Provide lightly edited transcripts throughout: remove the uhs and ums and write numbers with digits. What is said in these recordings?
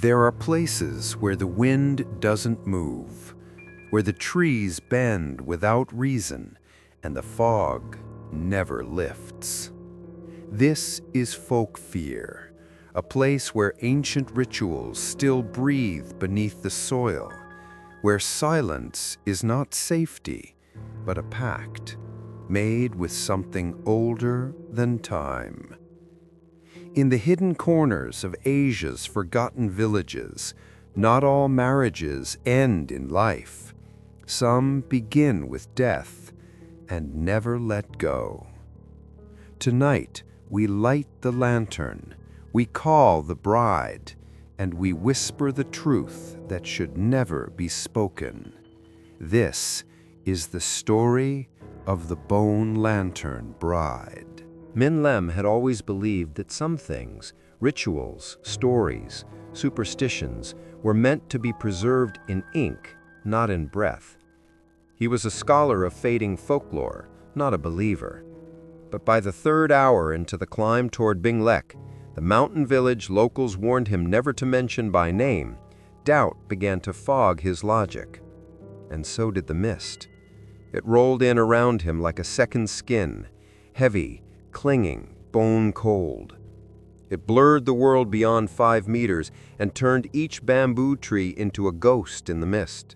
There are places where the wind doesn't move, where the trees bend without reason, and the fog never lifts. This is FolkFear, a place where ancient rituals still breathe beneath the soil, where silence is not safety, but a pact made with something older than time. In the hidden corners of Asia's forgotten villages, not all marriages end in life. Some begin with death and never let go. Tonight, we light the lantern, we call the bride, and we whisper the truth that should never be spoken. This is the story of the Bone Lantern Bride. Min Lem had always believed that some things, rituals, stories, superstitions, were meant to be preserved in ink, not in breath. He was a scholar of fading folklore, not a believer. But by the third hour into the climb toward Binglek, the mountain village locals warned him never to mention by name, doubt began to fog his logic. And so did the mist. It rolled in around him like a second skin, heavy, clinging, bone cold. It blurred the world beyond 5 meters and turned each bamboo tree into a ghost in the mist.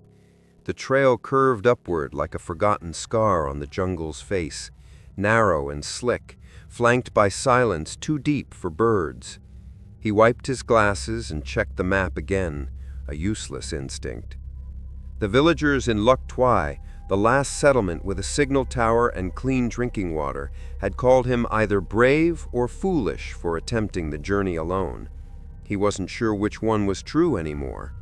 The trail curved upward like a forgotten scar on the jungle's face, narrow and slick, flanked by silence too deep for birds. He wiped his glasses and checked the map again, a useless instinct. The villagers in Luk Twai, the last settlement with a signal tower and clean drinking water, had called him either brave or foolish for attempting the journey alone. He wasn't sure which one was true anymore.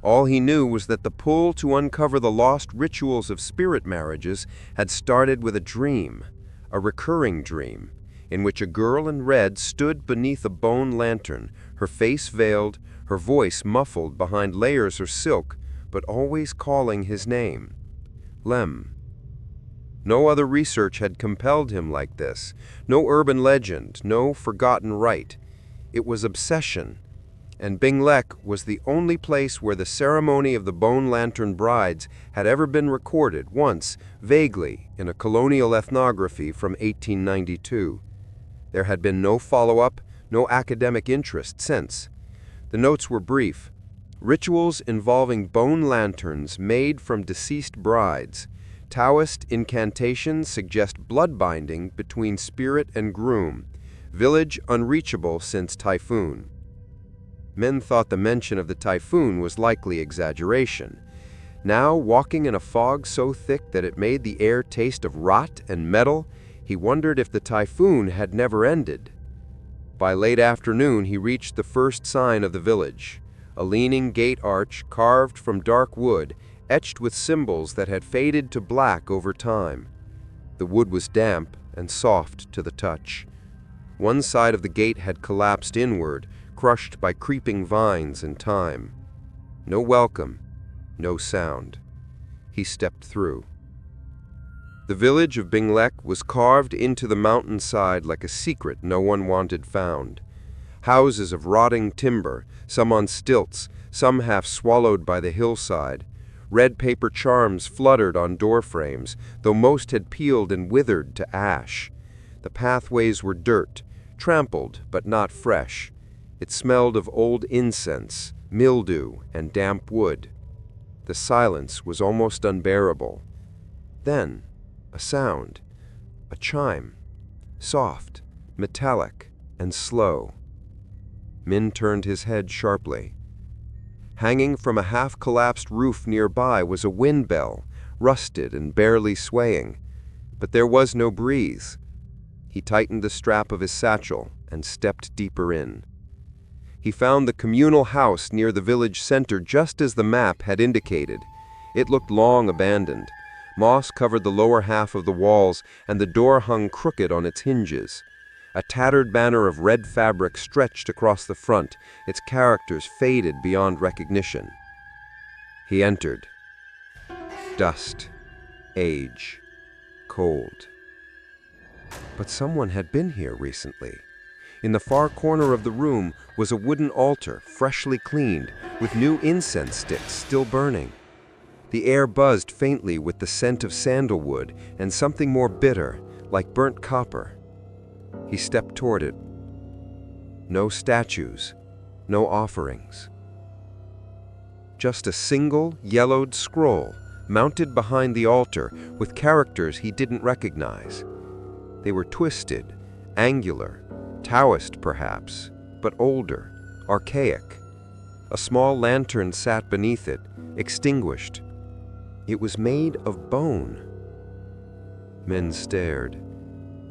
All he knew was that the pull to uncover the lost rituals of spirit marriages had started with a dream, a recurring dream, in which a girl in red stood beneath a bone lantern, her face veiled, her voice muffled behind layers of silk, but always calling his name. Lem. No other research had compelled him like this, no urban legend, no forgotten rite. It was obsession, and Binglek was the only place where the ceremony of the Bone Lantern Brides had ever been recorded, once, vaguely, in a colonial ethnography from 1892. There had been no follow-up, no academic interest since. The notes were brief. Rituals involving bone lanterns made from deceased brides. Taoist incantations suggest blood binding between spirit and groom. Village unreachable since typhoon. Men thought the mention of the typhoon was likely exaggeration. Now, walking in a fog so thick that it made the air taste of rot and metal, he wondered if the typhoon had never ended. By late afternoon, he reached the first sign of the village. A leaning gate arch carved from dark wood, etched with symbols that had faded to black over time. The wood was damp and soft to the touch. One side of the gate had collapsed inward, crushed by creeping vines and time. No welcome, no sound. He stepped through. The village of Binglek was carved into the mountainside like a secret no one wanted found. Houses of rotting timber, some on stilts, some half swallowed by the hillside. Red paper charms fluttered on doorframes, though most had peeled and withered to ash. The pathways were dirt, trampled but not fresh. It smelled of old incense, mildew, and damp wood. The silence was almost unbearable. Then, a sound, a chime, soft, metallic, and slow. Min turned his head sharply. Hanging from a half-collapsed roof nearby was a wind bell, rusted and barely swaying. But there was no breeze. He tightened the strap of his satchel and stepped deeper in. He found the communal house near the village center just as the map had indicated. It looked long abandoned. Moss covered the lower half of the walls, and the door hung crooked on its hinges. A tattered banner of red fabric stretched across the front, its characters faded beyond recognition. He entered. Dust, age, cold. But someone had been here recently. In the far corner of the room was a wooden altar, freshly cleaned, with new incense sticks still burning. The air buzzed faintly with the scent of sandalwood and something more bitter, like burnt copper. He stepped toward it. No statues, no offerings. Just a single, yellowed scroll, mounted behind the altar with characters he didn't recognize. They were twisted, angular, Taoist perhaps, but older, archaic. A small lantern sat beneath it, extinguished. It was made of bone. Men stared.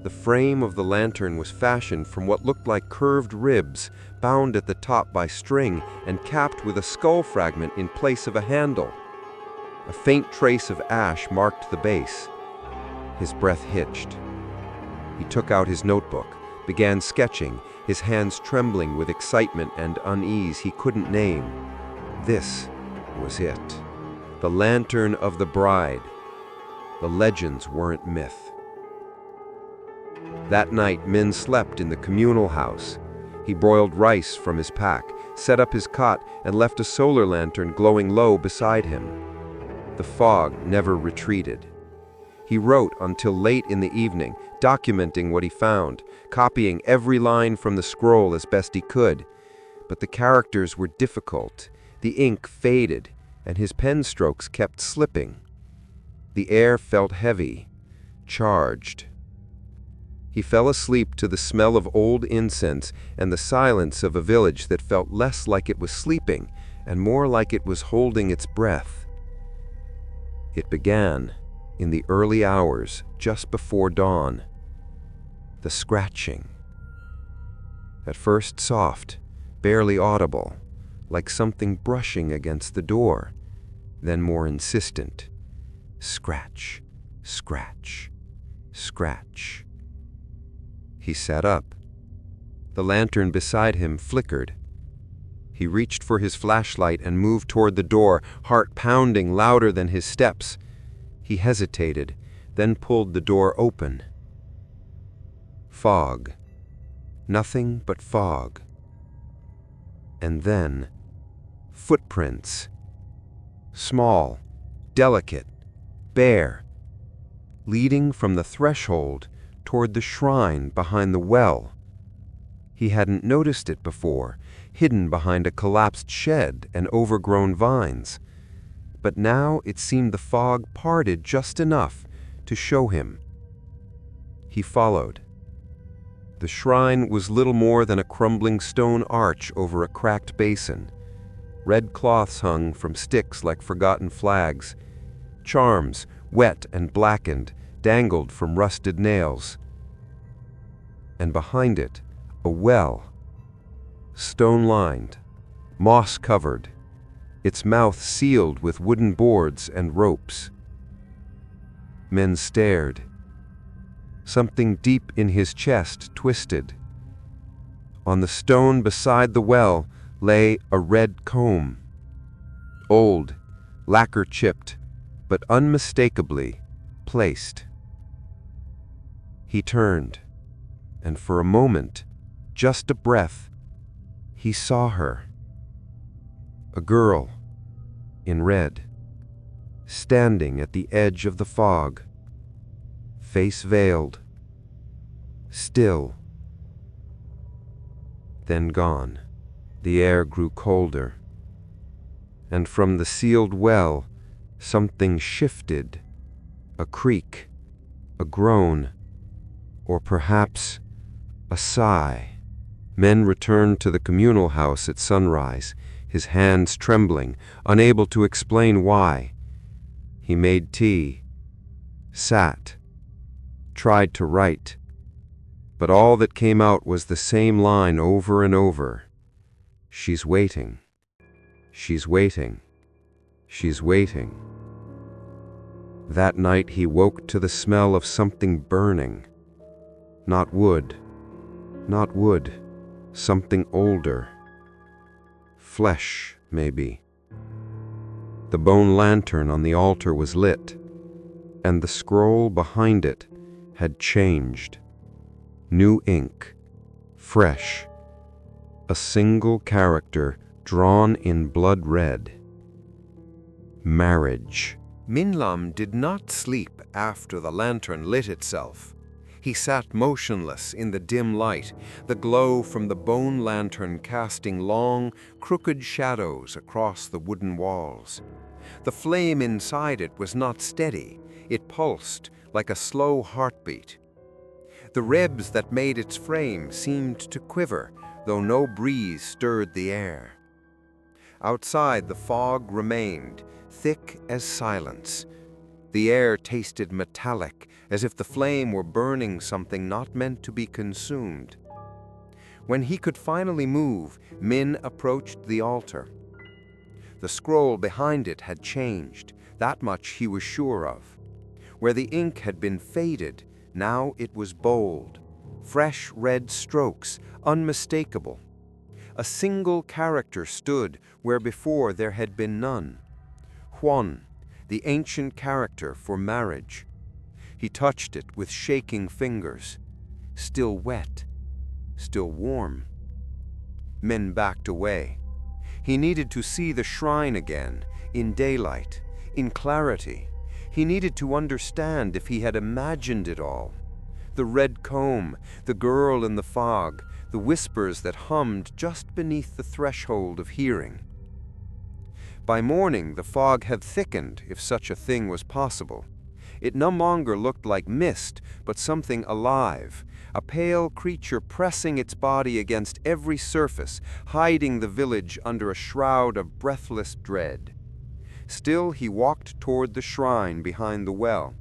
The frame of the lantern was fashioned from what looked like curved ribs, bound at the top by string and capped with a skull fragment in place of a handle. A faint trace of ash marked the base. His breath hitched. He took out his notebook, began sketching, his hands trembling with excitement and unease he couldn't name. This was it. The lantern of the bride. The legends weren't myth. That night, Min slept in the communal house. He broiled rice from his pack, set up his cot, and left a solar lantern glowing low beside him. The fog never retreated. He wrote until late in the evening, documenting what he found, copying every line from the scroll as best he could. But the characters were difficult, the ink faded, and his pen strokes kept slipping. The air felt heavy, charged. He fell asleep to the smell of old incense and the silence of a village that felt less like it was sleeping and more like it was holding its breath. It began in the early hours just before dawn. The scratching. At first soft, barely audible, like something brushing against the door, then more insistent. Scratch, scratch, scratch. He sat up. The lantern beside him flickered. He reached for his flashlight and moved toward the door, heart pounding louder than his steps. He hesitated, then pulled the door open. Fog. Nothing but fog. And then, footprints. Small, delicate, bare, leading from the threshold toward the shrine behind the well. He hadn't noticed it before, hidden behind a collapsed shed and overgrown vines. But now it seemed the fog parted just enough to show him. He followed. The shrine was little more than a crumbling stone arch over a cracked basin. Red cloths hung from sticks like forgotten flags. Charms, wet and blackened, dangled from rusted nails. And behind it, a well. Stone-lined, moss-covered, its mouth sealed with wooden boards and ropes. Men stared. Something deep in his chest twisted. On the stone beside the well lay a red comb. Old, lacquer-chipped, but unmistakably placed. He turned, and for a moment, just a breath, he saw her. A girl, in red, standing at the edge of the fog, face veiled, still, then gone. The air grew colder, and from the sealed well, something shifted, a creak, a groan, or perhaps a sigh. Men returned to the communal house at sunrise, his hands trembling, unable to explain why. He made tea, sat, tried to write, but all that came out was the same line over and over. She's waiting. She's waiting. She's waiting. That night he woke to the smell of something burning. Not wood. Not wood. Something older. Flesh, maybe. The bone lantern on the altar was lit, and the scroll behind it had changed. New ink, fresh, a single character drawn in blood red. Marriage. Minlam did not sleep after the lantern lit itself. He sat motionless in the dim light, the glow from the bone lantern casting long, crooked shadows across the wooden walls. The flame inside it was not steady. It pulsed like a slow heartbeat. The ribs that made its frame seemed to quiver, though no breeze stirred the air. Outside, the fog remained, thick as silence. The air tasted metallic, as if the flame were burning something not meant to be consumed. When he could finally move, Min approached the altar. The scroll behind it had changed, that much he was sure of. Where the ink had been faded, now it was bold, fresh red strokes, unmistakable. A single character stood where before there had been none. Huan, the ancient character for marriage. He touched it with shaking fingers. Still wet, still warm. Min backed away. He needed to see the shrine again, in daylight, in clarity. He needed to understand if he had imagined it all. The red comb, the girl in the fog, the whispers that hummed just beneath the threshold of hearing. By morning, the fog had thickened, if such a thing was possible. It no longer looked like mist, but something alive, a pale creature pressing its body against every surface, hiding the village under a shroud of breathless dread. Still, he walked toward the shrine behind the well.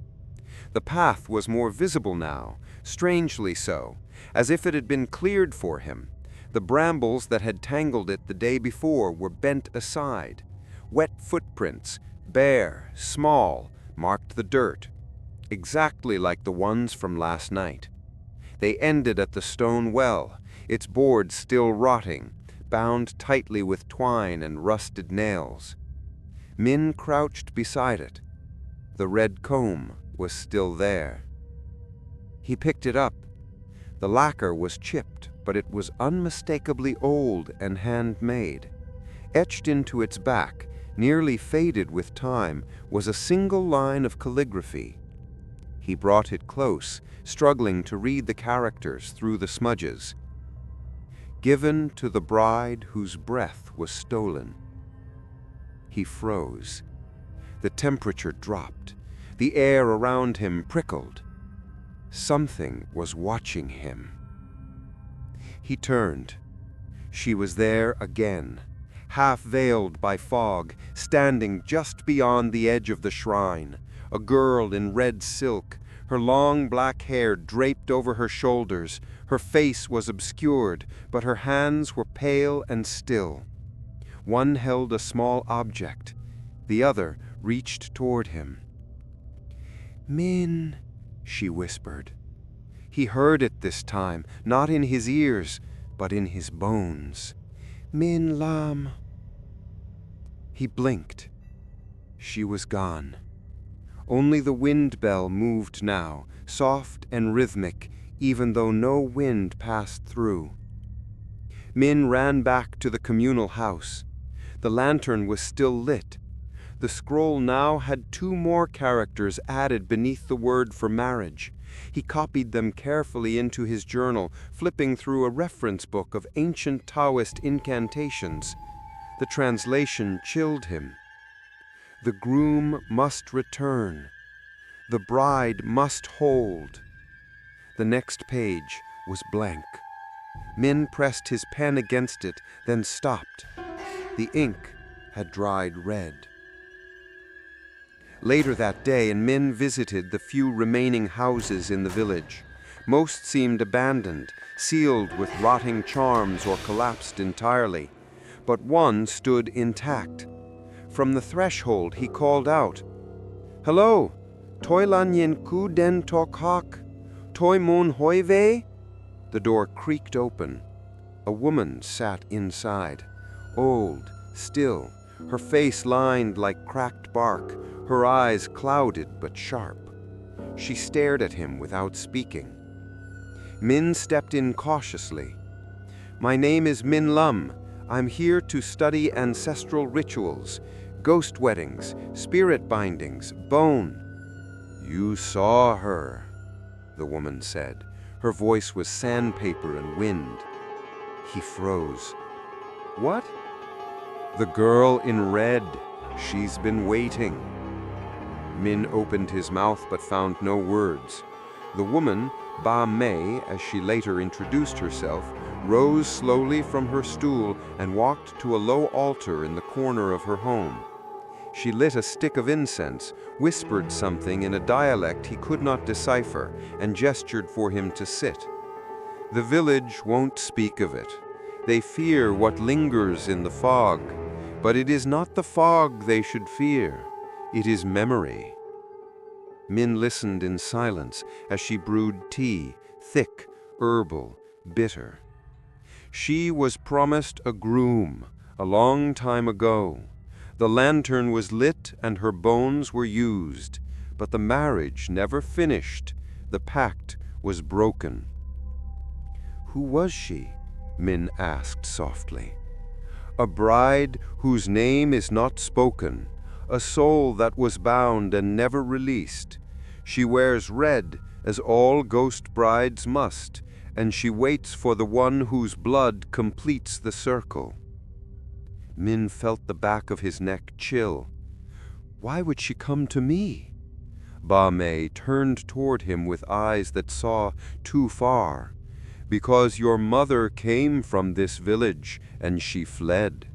The path was more visible now, strangely so, as if it had been cleared for him. The brambles that had tangled it the day before were bent aside. Wet footprints, bare, small, marked the dirt, exactly like the ones from last night. They ended at the stone well, its boards still rotting, bound tightly with twine and rusted nails. Min crouched beside it. The red comb was still there. He picked it up. The lacquer was chipped, but it was unmistakably old and handmade. Etched into its back, nearly faded with time, was a single line of calligraphy. He brought it close, struggling to read the characters through the smudges. Given to the bride whose breath was stolen. He froze. The temperature dropped. The air around him prickled. Something was watching him. He turned. She was there again, half veiled by fog, standing just beyond the edge of the shrine, a girl in red silk, her long black hair draped over her shoulders. Her face was obscured, but her hands were pale and still. One held a small object. The other reached toward him. "Min," she whispered. He heard it this time, not in his ears, but in his bones. "Min Lam." He blinked. She was gone. Only the wind bell moved now, soft and rhythmic, even though no wind passed through. Min ran back to the communal house. The lantern was still lit. The scroll now had 2 more characters added beneath the word for marriage. He copied them carefully into his journal, flipping through a reference book of ancient Taoist incantations. The translation chilled him. The groom must return. The bride must hold. The next page was blank. Min pressed his pen against it, then stopped. The ink had dried red. Later that day, Min visited the few remaining houses in the village. Most seemed abandoned, sealed with rotting charms or collapsed entirely. But one stood intact. From the threshold he called out, "Hello, Toi lan yin ku den tok hak, Toi mon hoi vei?" The door creaked open. A woman sat inside, old, still, her face lined like cracked bark, her eyes clouded but sharp. She stared at him without speaking. Min stepped in cautiously. My name is Min Lum. I'm here to study ancestral rituals, ghost weddings, spirit bindings, bone." "You saw her," the woman said. Her voice was sandpaper and wind. He froze. "What?" "The girl in red. She's been waiting." Min opened his mouth but found no words. The woman, Ba Mei, as she later introduced herself, rose slowly from her stool and walked to a low altar in the corner of her home. She lit a stick of incense, whispered something in a dialect he could not decipher, and gestured for him to sit. "The village won't speak of it. They fear what lingers in the fog, but it is not the fog they should fear. It is memory." Min listened in silence as she brewed tea, thick, herbal, bitter. She was promised a groom a long time ago. The lantern was lit and her bones were used, but the marriage never finished. The pact was broken. "Who was she?" Min asked softly. "A bride whose name is not spoken, a soul that was bound and never released. She wears red, as all ghost brides must, and she waits for the one whose blood completes the circle." Min felt the back of his neck chill. "Why would she come to me?" Ba Mei turned toward him with eyes that saw too far. "Because your mother came from this village, and she fled."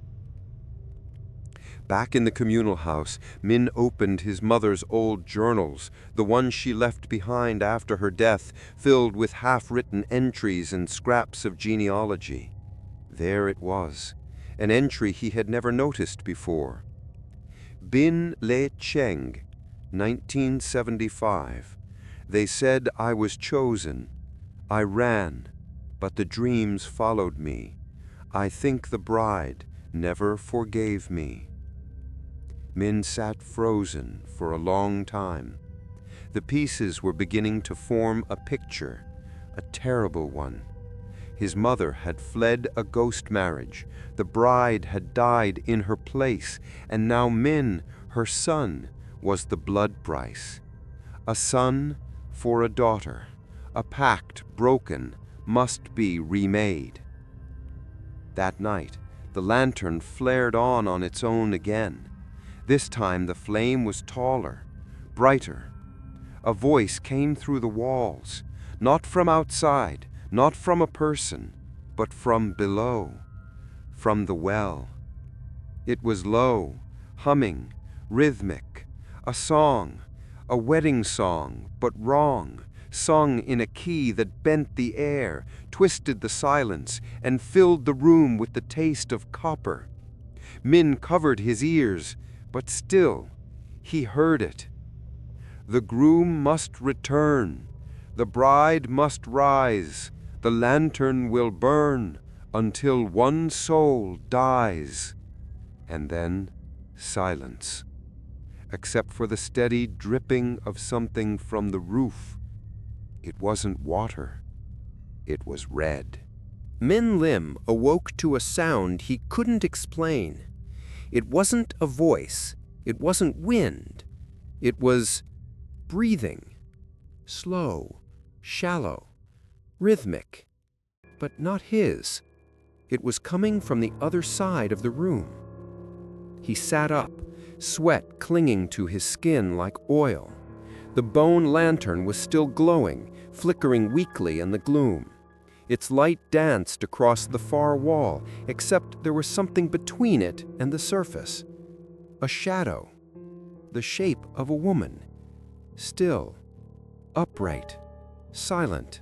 Back in the communal house, Min opened his mother's old journals, the ones she left behind after her death, filled with half-written entries and scraps of genealogy. There it was, an entry he had never noticed before. "Bin Le Cheng, 1975. They said I was chosen. I ran, but the dreams followed me. I think the bride never forgave me." Min sat frozen for a long time. The pieces were beginning to form a picture, a terrible one. His mother had fled a ghost marriage. The bride had died in her place, and now Min, her son, was the blood price. A son for a daughter. A pact broken must be remade. That night, the lantern flared on its own again. This time the flame was taller, brighter. A voice came through the walls, not from outside, not from a person, but from below, from the well. It was low, humming, rhythmic, a song, a wedding song, but wrong, sung in a key that bent the air, twisted the silence, and filled the room with the taste of copper. Min covered his ears, but still, he heard it. "The groom must return. The bride must rise. The lantern will burn until one soul dies." And then silence, except for the steady dripping of something from the roof. It wasn't water. It was red. Min Lim awoke to a sound he couldn't explain. It wasn't a voice. It wasn't wind. It was breathing. Slow, shallow, rhythmic, but not his. It was coming from the other side of the room. He sat up, sweat clinging to his skin like oil. The bone lantern was still glowing, flickering weakly in the gloom. Its light danced across the far wall, except there was something between it and the surface. A shadow, the shape of a woman, still, upright, silent.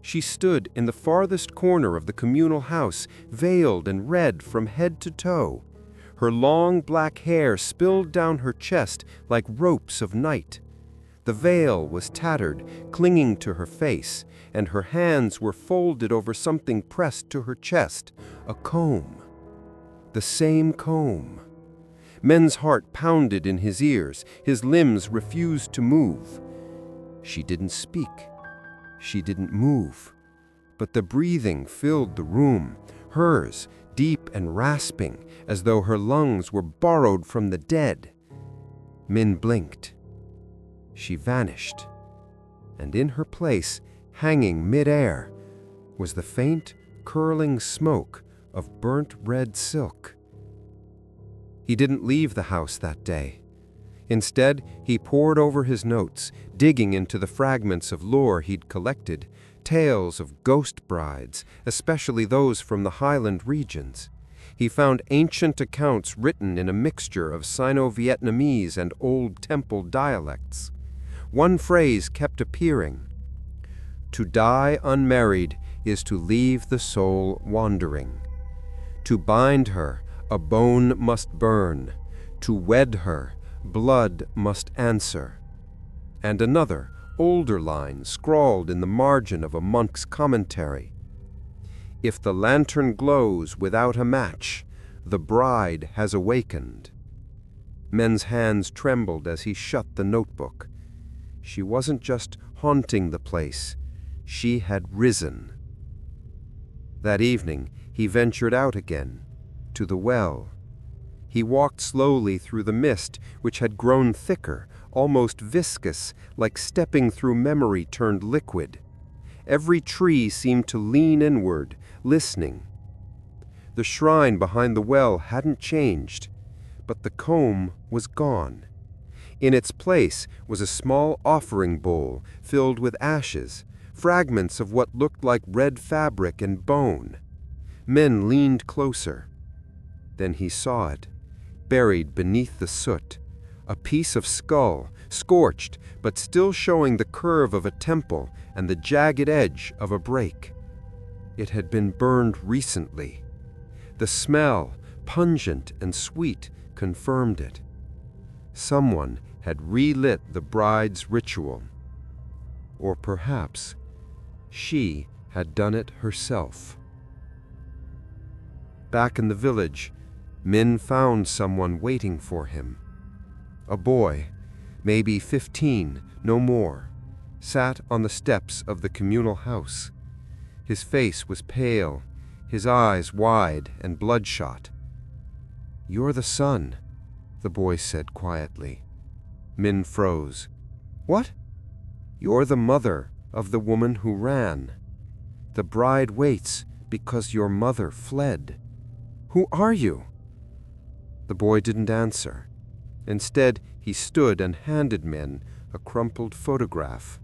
She stood in the farthest corner of the communal house, veiled and red from head to toe. Her long black hair spilled down her chest like ropes of night. The veil was tattered, clinging to her face, and her hands were folded over something pressed to her chest, a comb. The same comb. Men's heart pounded in his ears, his limbs refused to move. She didn't speak. She didn't move. but the breathing filled the room, hers, deep and rasping, as though her lungs were borrowed from the dead. Min blinked. She vanished, and in her place, hanging mid-air, was the faint, curling smoke of burnt red silk. He didn't leave the house that day. Instead, he pored over his notes, digging into the fragments of lore he'd collected, tales of ghost brides, especially those from the highland regions. He found ancient accounts written in a mixture of Sino-Vietnamese and Old Temple dialects. One phrase kept appearing: "To die unmarried is to leave the soul wandering. To bind her, a bone must burn. To wed her, blood must answer." And another, older line scrawled in the margin of a monk's commentary: "If the lantern glows without a match, the bride has awakened." Men's hands trembled as he shut the notebook. She wasn't just haunting the place, she had risen. That evening, he ventured out again, to the well. He walked slowly through the mist, which had grown thicker, almost viscous, like stepping through memory turned liquid. Every tree seemed to lean inward, listening. The shrine behind the well hadn't changed, but the comb was gone. In its place was a small offering bowl filled with ashes, fragments of what looked like red fabric and bone. Men leaned closer. Then he saw it, buried beneath the soot, a piece of skull, scorched but still showing the curve of a temple and the jagged edge of a break. It had been burned recently. The smell, pungent and sweet, confirmed it. Someone had relit the bride's ritual. Or perhaps she had done it herself. Back in the village, Min found someone waiting for him. A boy, maybe 15, no more, sat on the steps of the communal house. His face was pale, his eyes wide and bloodshot. "You're the son," the boy said quietly. Min froze. "What?" "You're the mother of the woman who ran. The bride waits because your mother fled." "Who are you?" The boy didn't answer. Instead, he stood and handed Min a crumpled photograph.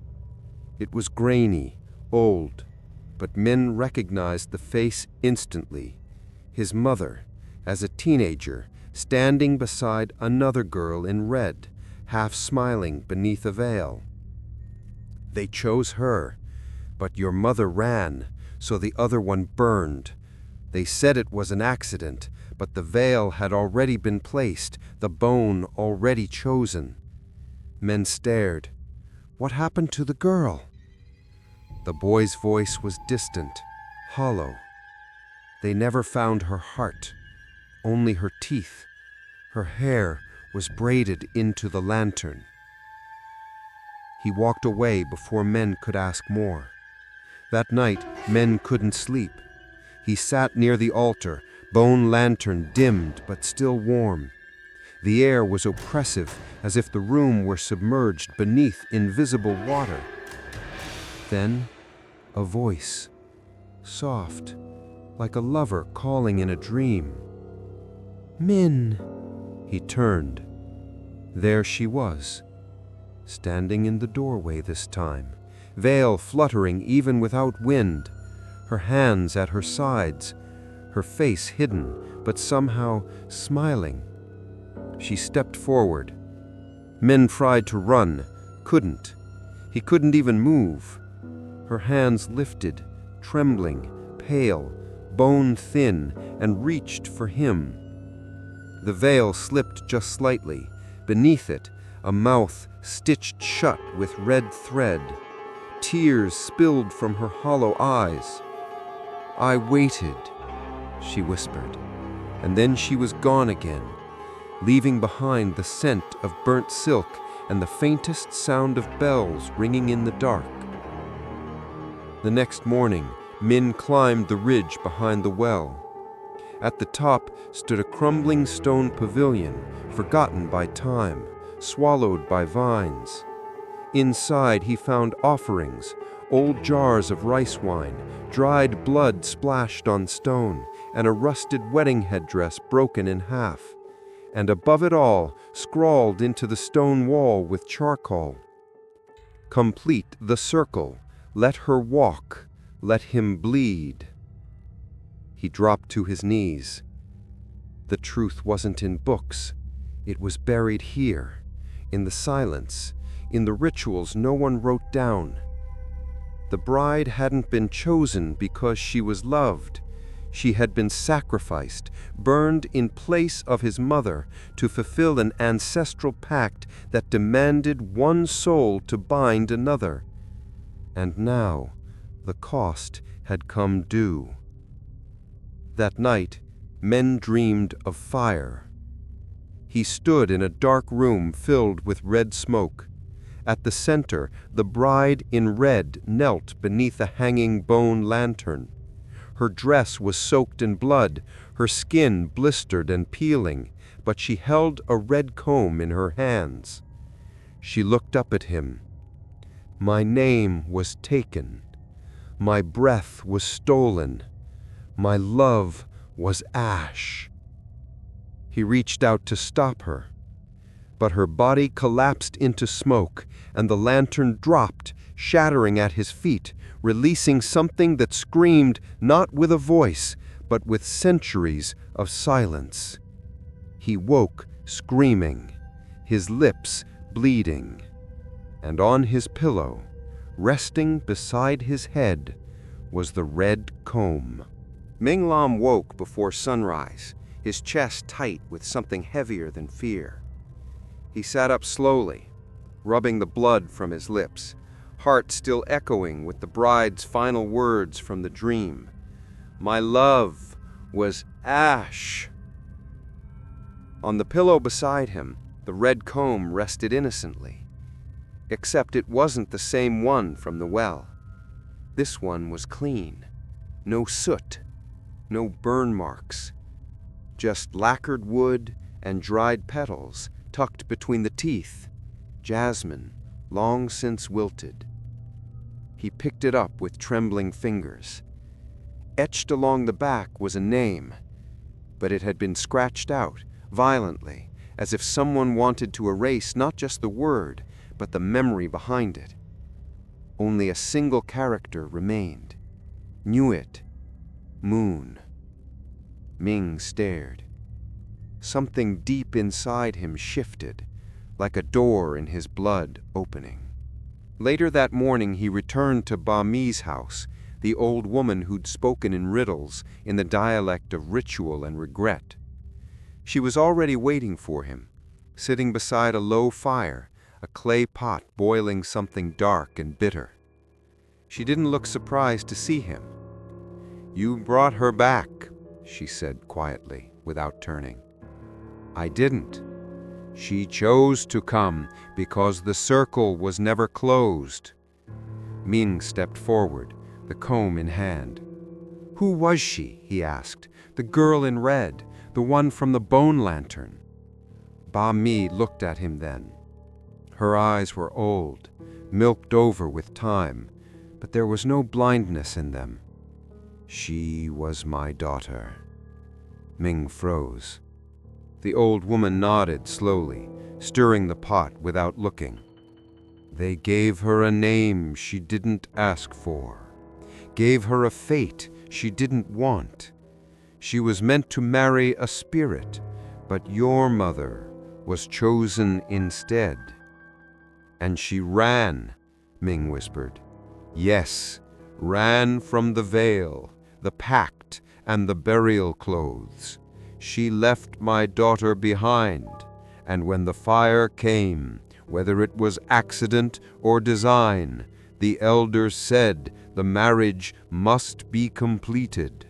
It was grainy, old, but Min recognized the face instantly. His mother, as a teenager, standing beside another girl in red, half smiling beneath a veil. "They chose her, but your mother ran, so the other one burned. They said it was an accident, but the veil had already been placed, the bone already chosen." Men stared. "What happened to the girl?" The boy's voice was distant, hollow. "They never found her heart, only her teeth. Her hair was braided into the lantern." He walked away before Men could ask more. That night, Men couldn't sleep. He sat near the altar, bone lantern dimmed but still warm. The air was oppressive, as if the room were submerged beneath invisible water. Then, a voice, soft, like a lover calling in a dream. "Min!" He turned. There she was, standing in the doorway this time, veil fluttering even without wind, her hands at her sides, her face hidden, but somehow smiling. She stepped forward. Min tried to run, couldn't. He couldn't even move. Her hands lifted, trembling, pale, bone thin, and reached for him. The veil slipped just slightly. Beneath it, a mouth stitched shut with red thread. Tears spilled from her hollow eyes. "I waited," she whispered, and then she was gone again, leaving behind the scent of burnt silk and the faintest sound of bells ringing in the dark. The next morning, Min climbed the ridge behind the well. At the top stood a crumbling stone pavilion, forgotten by time, swallowed by vines. Inside he found offerings, old jars of rice wine, dried blood splashed on stone, and a rusted wedding headdress broken in half. And above it all, scrawled into the stone wall with charcoal, "Complete the circle, let her walk, let him bleed." He dropped to his knees. The truth wasn't in books. It was buried here, in the silence, in the rituals no one wrote down. The bride hadn't been chosen because she was loved. She had been sacrificed, burned in place of his mother, to fulfill an ancestral pact that demanded one soul to bind another. And now, the cost had come due. That night, men dreamed of fire. He stood in a dark room filled with red smoke. At the center, the bride in red knelt beneath a hanging bone lantern. Her dress was soaked in blood, her skin blistered and peeling, but she held a red comb in her hands. She looked up at him. "My name was taken. My breath was stolen. My love was ash." He reached out to stop her, but her body collapsed into smoke, and the lantern dropped, shattering at his feet, releasing something that screamed not with a voice, but with centuries of silence. He woke screaming, his lips bleeding, and on his pillow, resting beside his head, was the red comb. Ming Lam woke before sunrise, his chest tight with something heavier than fear. He sat up slowly, rubbing the blood from his lips, heart still echoing with the bride's final words from the dream. "My love was ash." On the pillow beside him, the red comb rested innocently. Except it wasn't the same one from the well. This one was clean. No soot, no burn marks. Just lacquered wood and dried petals tucked between the teeth, jasmine long since wilted. He picked it up with trembling fingers. Etched along the back was a name, but it had been scratched out violently, as if someone wanted to erase not just the word, but the memory behind it. Only a single character remained. Nuit, moon. Ming stared. Something deep inside him shifted, like a door in his blood opening. Later that morning he returned to Ba Mi's house, the old woman who'd spoken in riddles in the dialect of ritual and regret. She was already waiting for him, sitting beside a low fire, a clay pot boiling something dark and bitter. She didn't look surprised to see him. "You brought her back," she said quietly, without turning. "I didn't. She chose to come because the circle was never closed." Ming stepped forward, the comb in hand. "Who was she?" he asked. "The girl in red, the one from the bone lantern." Ba Mi looked at him then. Her eyes were old, milked over with time, but there was no blindness in them. "She was my daughter." Ming froze. The old woman nodded slowly, stirring the pot without looking. "They gave her a name she didn't ask for, gave her a fate she didn't want. She was meant to marry a spirit, but your mother was chosen instead." "And she ran," Ming whispered. "Yes, ran from the veil, the pact, and the burial clothes. She left my daughter behind, and when the fire came, whether it was accident or design, the elders said the marriage must be completed."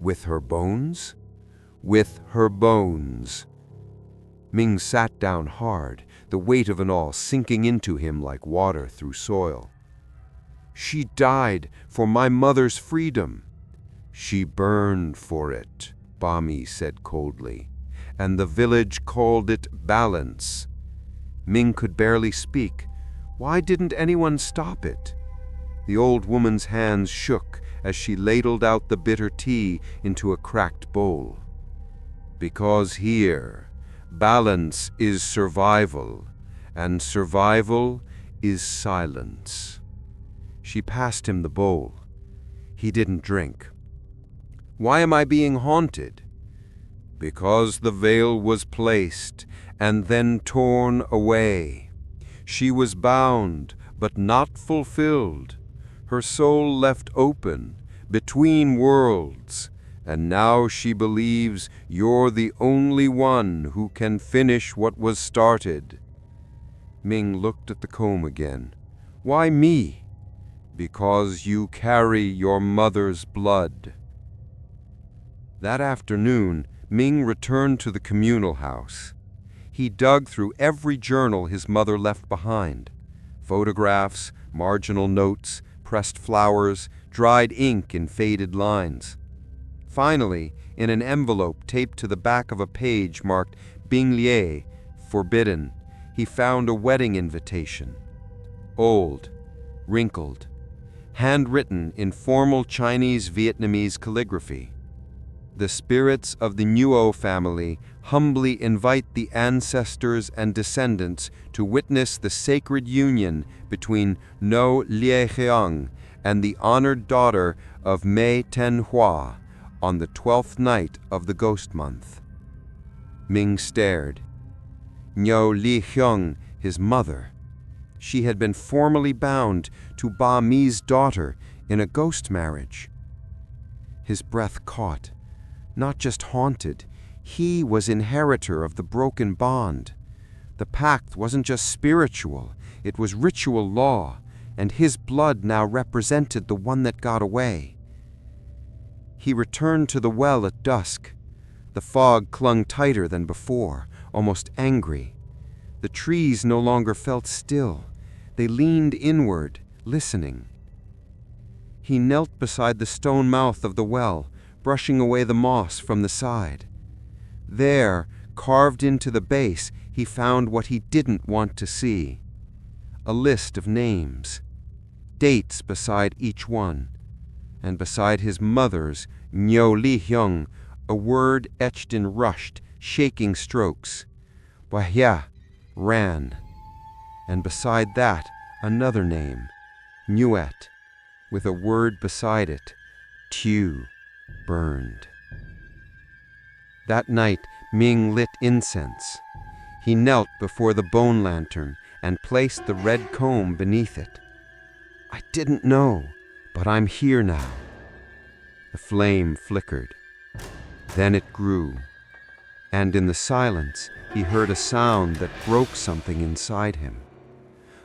"With her bones?" "With her bones." Ming sat down hard, the weight of it all sinking into him like water through soil. She died for my mother's freedom." "She burned for it," Bami said coldly, "and the village called it balance." Ming could barely speak. Why didn't anyone stop it? The old woman's hands shook as she ladled out the bitter tea into a cracked bowl. "Because here, balance is survival, and survival is silence." She passed him the bowl. He didn't drink. "Why am I being haunted?" "Because the veil was placed and then torn away. She was bound, but not fulfilled. Her soul left open, between worlds, and now she believes you're the only one who can finish what was started." Ming looked at the comb again. "Why me?" "Because you carry your mother's blood." That afternoon, Ming returned to the communal house. He dug through every journal his mother left behind. Photographs, marginal notes, pressed flowers, dried ink in faded lines. Finally, in an envelope taped to the back of a page marked Binglie, forbidden, he found a wedding invitation. Old, wrinkled, handwritten in formal Chinese-Vietnamese calligraphy. The spirits of the Nuo family humbly invite the ancestors and descendants to witness the sacred union between No Lieheung and the honored daughter of Mei Tenhua on the 12th night of the ghost month. Ming stared. No Lieheung, his mother. She had been formally bound to Ba Mi's daughter in a ghost marriage. His breath caught. Not just haunted, he was inheritor of the broken bond. The pact wasn't just spiritual, it was ritual law, and his blood now represented the one that got away. He returned to the well at dusk. The fog clung tighter than before, almost angry. The trees no longer felt still. They leaned inward, listening. He knelt beside the stone mouth of the well, brushing away the moss from the side. There, carved into the base, he found what he didn't want to see. A list of names, dates beside each one, and beside his mother's, Nyo Li Hyung, a word etched in rushed, shaking strokes. Wahya, ran. And beside that, another name, Nuet, with a word beside it, Tu, burned. That night, Ming lit incense. He knelt before the bone lantern and placed the red comb beneath it. "I didn't know, but I'm here now." The flame flickered. Then it grew. And in the silence, he heard a sound that broke something inside him.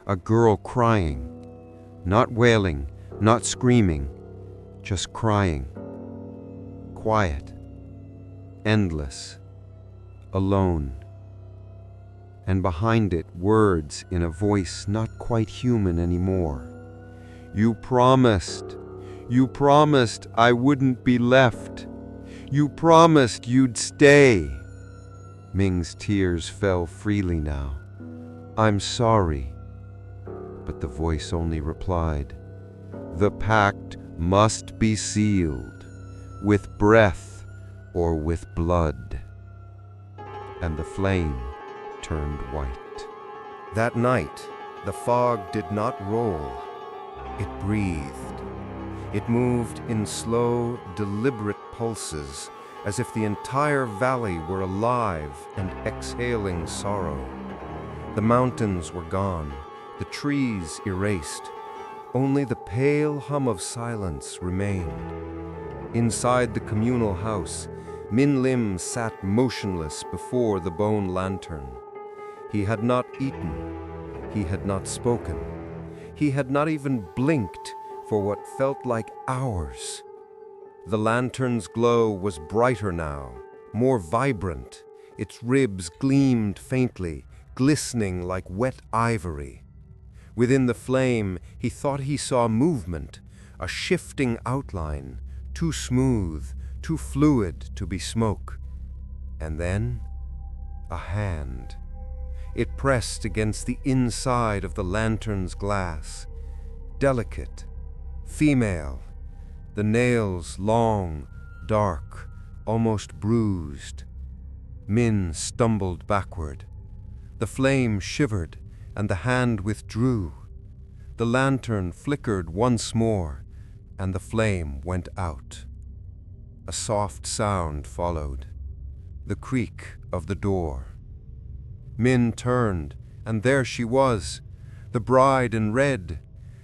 A girl crying. Not wailing, not screaming, just crying. Quiet. Endless. Alone. And behind it, words in a voice not quite human anymore. "You promised. You promised I wouldn't be left. You promised you'd stay." Ming's tears fell freely now. "I'm sorry." But the voice only replied, "The pact must be sealed, with breath or with blood." And the flame turned white. That night, the fog did not roll. It breathed. It moved in slow, deliberate pulses, as if the entire valley were alive and exhaling sorrow. The mountains were gone, the trees erased. Only the pale hum of silence remained. Inside the communal house, Min Lim sat motionless before the bone lantern. He had not eaten. He had not spoken. He had not even blinked for what felt like hours. The lantern's glow was brighter now, more vibrant. Its ribs gleamed faintly, glistening like wet ivory. Within the flame, he thought he saw movement, a shifting outline, too smooth, too fluid to be smoke. And then, a hand. It pressed against the inside of the lantern's glass. Delicate, female, the nails long, dark, almost bruised. Min stumbled backward. The flame shivered, and the hand withdrew. The lantern flickered once more, and the flame went out. A soft sound followed, the creak of the door. Min turned, and there she was, the bride in red,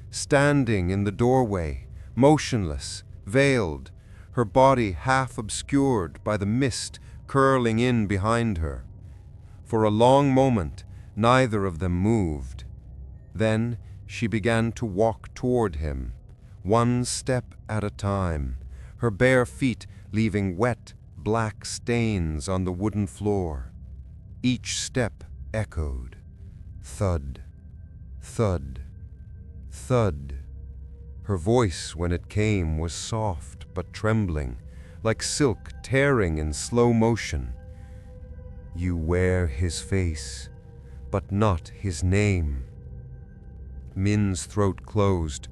standing in the doorway, motionless, veiled, her body half obscured by the mist curling in behind her. For a long moment, neither of them moved. Then she began to walk toward him, one step at a time, her bare feet leaving wet, black stains on the wooden floor. Each step echoed. Thud, thud, thud. Her voice, when it came, was soft but trembling, like silk tearing in slow motion. You wear his face, but not his name. Min's throat closed.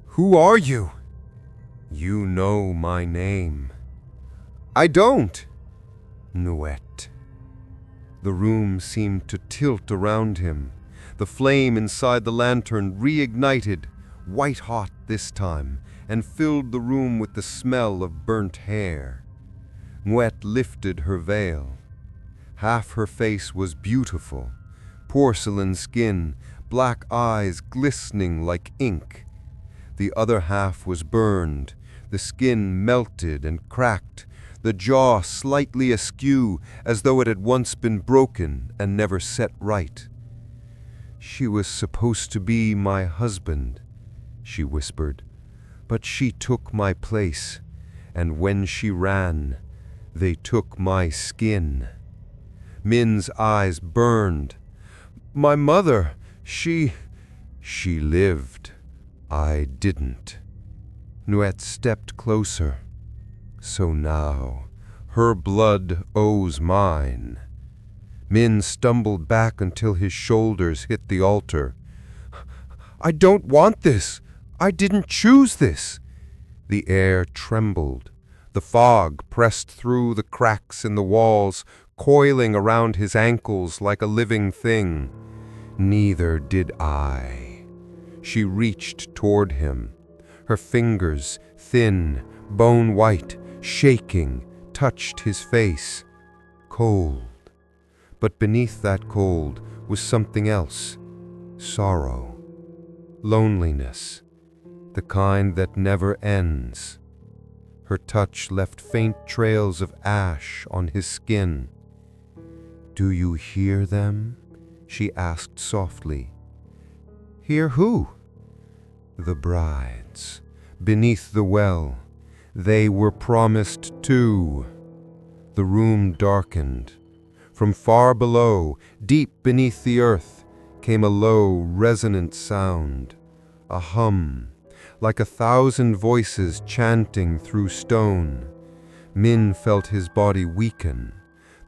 Who are you? You know my name. I don't. Nuet. The room seemed to tilt around him. The flame inside the lantern reignited, white hot this time, and filled the room with the smell of burnt hair. Nuet lifted her veil. Half her face was beautiful, porcelain skin, black eyes glistening like ink. The other half was burned, the skin melted and cracked, the jaw slightly askew as though it had once been broken and never set right. She was supposed to be my husband, she whispered, but she took my place, and when she ran, they took my skin. Min's eyes burned. My mother, she lived. I didn't. Nuet stepped closer. So now, her blood owes mine. Min stumbled back until his shoulders hit the altar. I don't want this. I didn't choose this. The air trembled. The fog pressed through the cracks in the walls, coiling around his ankles like a living thing. Neither did I. She reached toward him. Her fingers, thin, bone-white, shaking, touched his face. Cold. But beneath that cold was something else. Sorrow. Loneliness. The kind that never ends. Her touch left faint trails of ash on his skin. Do you hear them? She asked softly. Hear who? The brides. Beneath the well. They were promised too. The room darkened. From far below, deep beneath the earth, came a low, resonant sound. A hum, like 1,000 voices chanting through stone. Min felt his body weaken.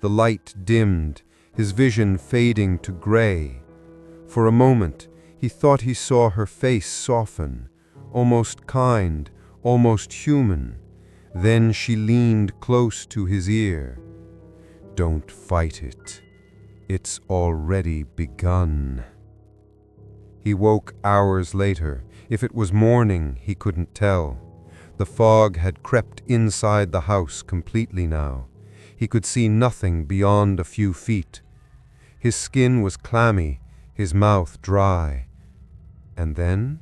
The light dimmed, his vision fading to gray. For a moment, he thought he saw her face soften, almost kind, almost human. Then she leaned close to his ear. Don't fight it. It's already begun. He woke hours later. If it was morning, he couldn't tell. The fog had crept inside the house completely now. He could see nothing beyond a few feet. His skin was clammy, his mouth dry. And then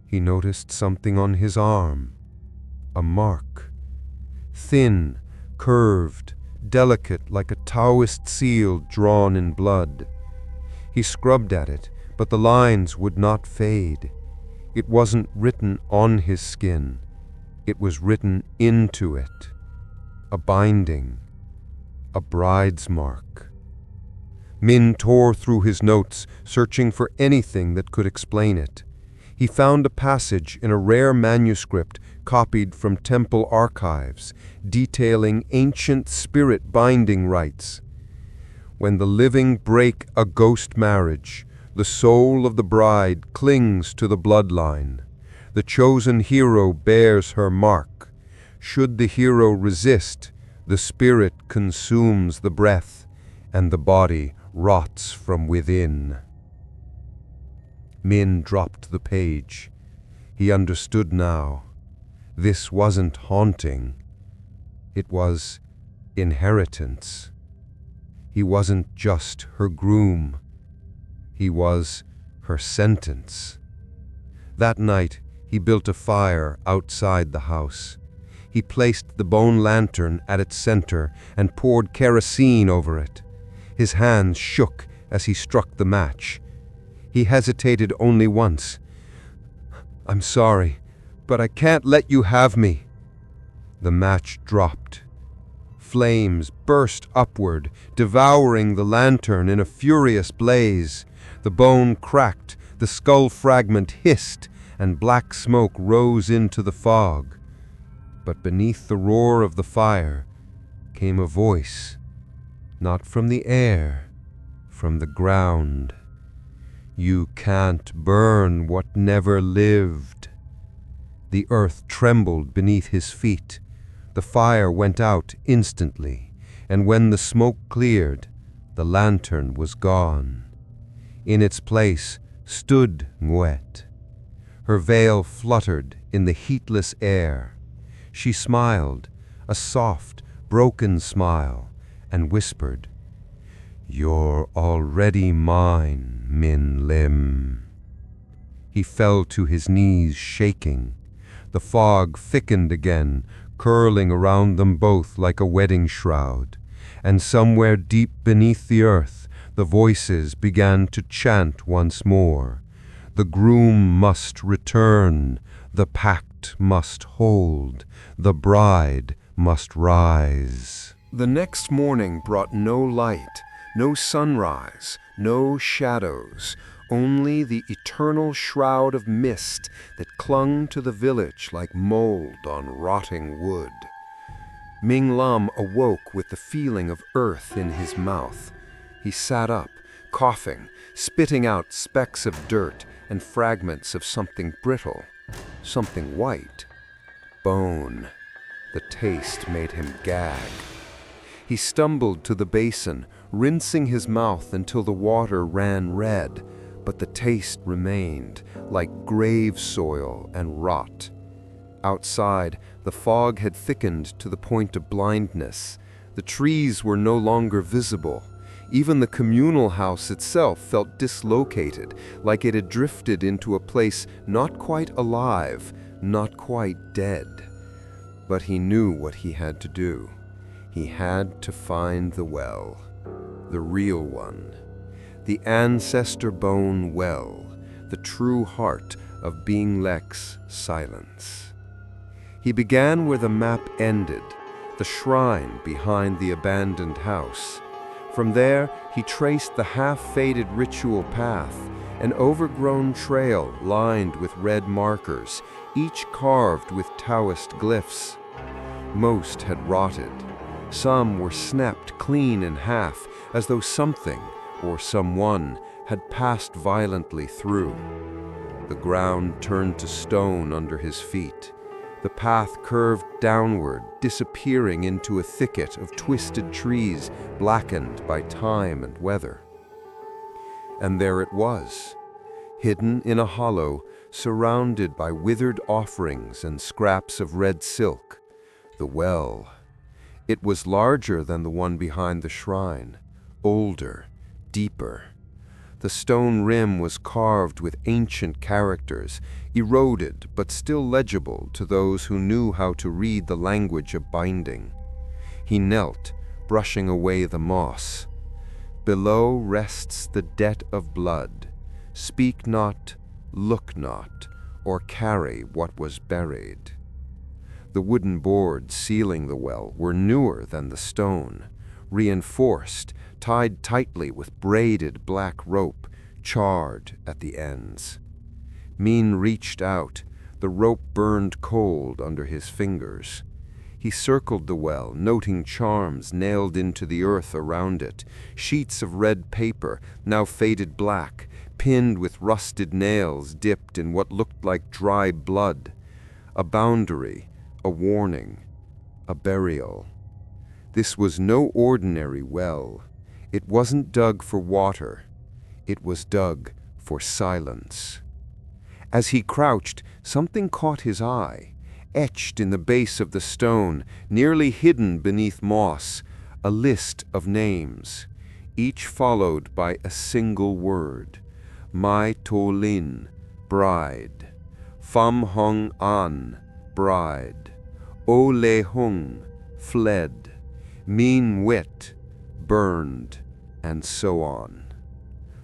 he noticed something on his arm. A mark. Thin, curved, delicate like a Taoist seal drawn in blood. He scrubbed at it, but the lines would not fade. It wasn't written on his skin. It was written into it. A binding. A bride's mark. Min tore through his notes, searching for anything that could explain it. He found a passage in a rare manuscript copied from temple archives, detailing ancient spirit binding rites. When the living break a ghost marriage, the soul of the bride clings to the bloodline. The chosen hero bears her mark. Should the hero resist, the spirit consumes the breath, and the body rots from within. Min dropped the page. He understood now. This wasn't haunting. It was inheritance. He wasn't just her groom. He was her sentence. That night, he built a fire outside the house. He placed the bone lantern at its center and poured kerosene over it. His hands shook as he struck the match. He hesitated only once. "I'm sorry, but I can't let you have me." The match dropped. Flames burst upward, devouring the lantern in a furious blaze. The bone cracked, the skull fragment hissed, and black smoke rose into the fog. But beneath the roar of the fire came a voice, not from the air, from the ground. "You can't burn what never lived." The earth trembled beneath his feet. The fire went out instantly, and when the smoke cleared, the lantern was gone. In its place stood Nguet. Her veil fluttered in the heatless air. She smiled, a soft, broken smile, and whispered, "You're already mine, Min Lim." He fell to his knees, shaking. The fog thickened again, curling around them both like a wedding shroud. And somewhere deep beneath the earth, the voices began to chant once more. The groom must return, the pact must hold, the bride must rise. The next morning brought no light, no sunrise, no shadows, only the eternal shroud of mist that clung to the village like mold on rotting wood. Ming Lam awoke with the feeling of earth in his mouth. He sat up, coughing, spitting out specks of dirt and fragments of something brittle, something white. Bone. The taste made him gag. He stumbled to the basin, rinsing his mouth until the water ran red, but the taste remained, like grave soil and rot. Outside, the fog had thickened to the point of blindness. The trees were no longer visible. Even the communal house itself felt dislocated, like it had drifted into a place not quite alive, not quite dead. But he knew what he had to do. He had to find the well, the real one, the ancestor bone well, the true heart of Being Lek's silence. He began where the map ended, the shrine behind the abandoned house. From there, he traced the half-faded ritual path, an overgrown trail lined with red markers, each carved with Taoist glyphs. Most had rotted. Some were snapped clean in half, as though something or someone had passed violently through. The ground turned to stone under his feet. The path curved downward, disappearing into a thicket of twisted trees blackened by time and weather. And there it was, hidden in a hollow, surrounded by withered offerings and scraps of red silk, the well. It was larger than the one behind the shrine, older, deeper. The stone rim was carved with ancient characters, eroded but still legible to those who knew how to read the language of binding. He knelt, brushing away the moss. Below rests the debt of blood. Speak not, look not, or carry what was buried. The wooden boards sealing the well were newer than the stone, reinforced, tied tightly with braided black rope, charred at the ends. Min reached out. The rope burned cold under his fingers. He circled the well, noting charms nailed into the earth around it, sheets of red paper, now faded black, pinned with rusted nails dipped in what looked like dry blood. A boundary, a warning, a burial. This was no ordinary well. It wasn't dug for water. It was dug for silence. As he crouched, something caught his eye, etched in the base of the stone, nearly hidden beneath moss, a list of names, each followed by a single word. Mai To Lin, bride. Pham Hong An, bride. O Le Hung, fled. Min Wet, burned, and so on.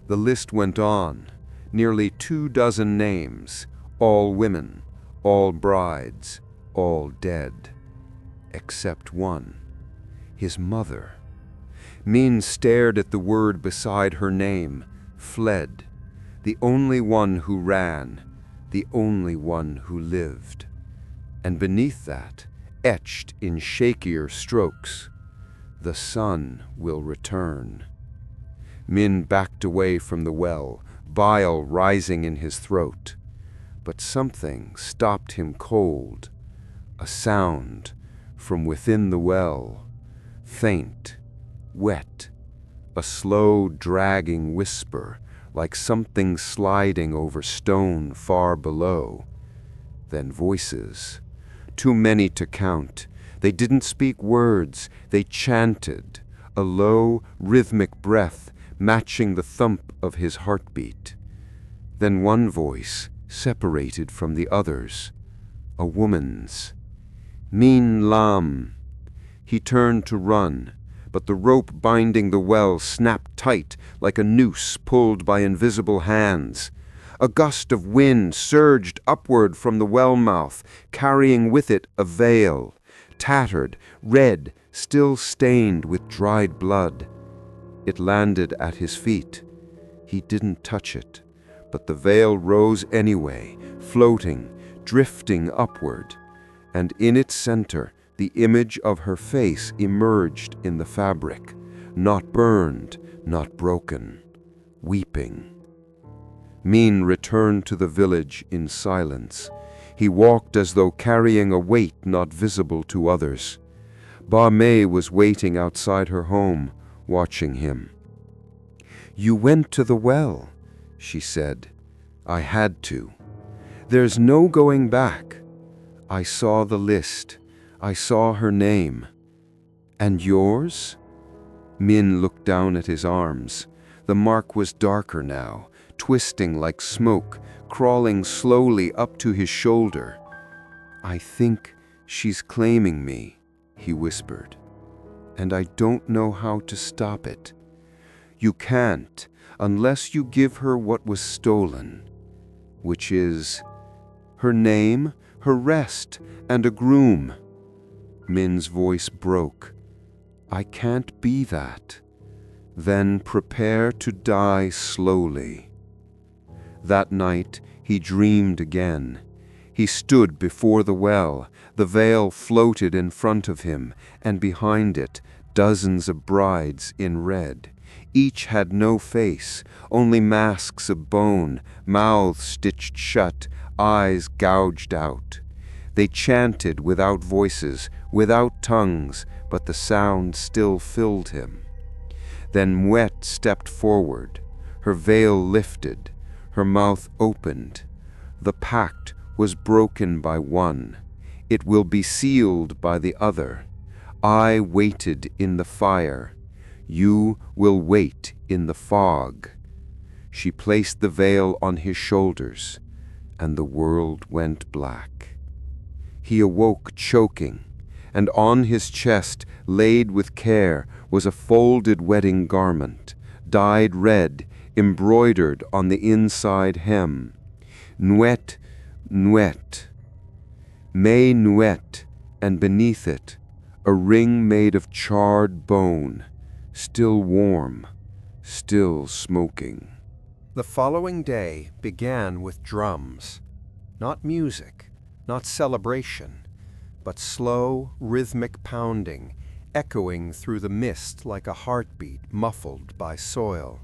The list went on, nearly 24 names, all women, all brides, all dead, except one, his mother. Min stared at the word beside her name, fled, the only one who ran, the only one who lived. And beneath that, etched in shakier strokes, the sun will return. Min backed away from the well, bile rising in his throat. But something stopped him cold, a sound from within the well, faint, wet, a slow dragging whisper, like something sliding over stone far below. Then voices, too many to count. They didn't speak words, they chanted, a low, rhythmic breath matching the thump of his heartbeat. Then one voice, separated from the others, a woman's. Min Lam. He turned to run, but the rope binding the well snapped tight like a noose pulled by invisible hands. A gust of wind surged upward from the well mouth, carrying with it a veil, tattered, red, still stained with dried blood. It landed at his feet. He didn't touch it, but the veil rose anyway, floating, drifting upward, and in its center the image of her face emerged in the fabric, not burned, not broken, weeping. Min returned to the village in silence. He walked as though carrying a weight not visible to others. Ba Mei was waiting outside her home, watching him. "You went to the well," she said. "I had to. There's no going back. I saw the list. I saw her name. And yours?" Min looked down at his arms. The mark was darker now, twisting like smoke, crawling slowly up to his shoulder. "I think she's claiming me," he whispered. "And I don't know how to stop it. You can't, unless you give her what was stolen, which is her name, her rest, and a groom." Min's voice broke. "I can't be that. Then prepare to die slowly." That night he dreamed again. He stood before the well. The veil floated in front of him, and behind it, dozens of brides in red. Each had no face, only masks of bone, mouths stitched shut, eyes gouged out. They chanted without voices, without tongues, but the sound still filled him. Then Mwet stepped forward, her veil lifted, her mouth opened. The pact was broken by one. It will be sealed by the other. I waited in the fire. You will wait in the fog. She placed the veil on his shoulders, and the world went black. He awoke choking, and on his chest, laid with care, was a folded wedding garment, dyed red, embroidered on the inside hem. Nwet, Nwet. May Nwet, and beneath it, a ring made of charred bone, still warm, still smoking. The following day began with drums. Not music, not celebration, but slow, rhythmic pounding, echoing through the mist like a heartbeat muffled by soil.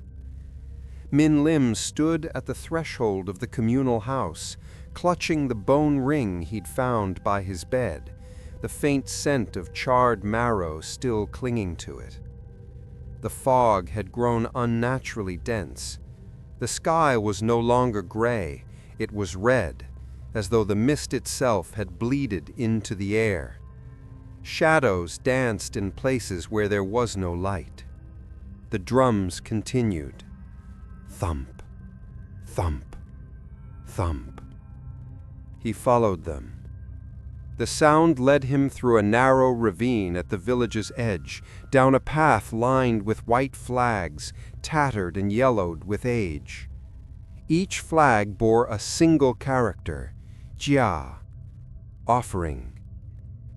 Min Lim stood at the threshold of the communal house, clutching the bone ring he'd found by his bed, the faint scent of charred marrow still clinging to it. The fog had grown unnaturally dense. The sky was no longer gray, it was red, as though the mist itself had bleeded into the air. Shadows danced in places where there was no light. The drums continued. Thump, thump, thump. He followed them. The sound led him through a narrow ravine at the village's edge, down a path lined with white flags, tattered and yellowed with age. Each flag bore a single character, Jia, offering.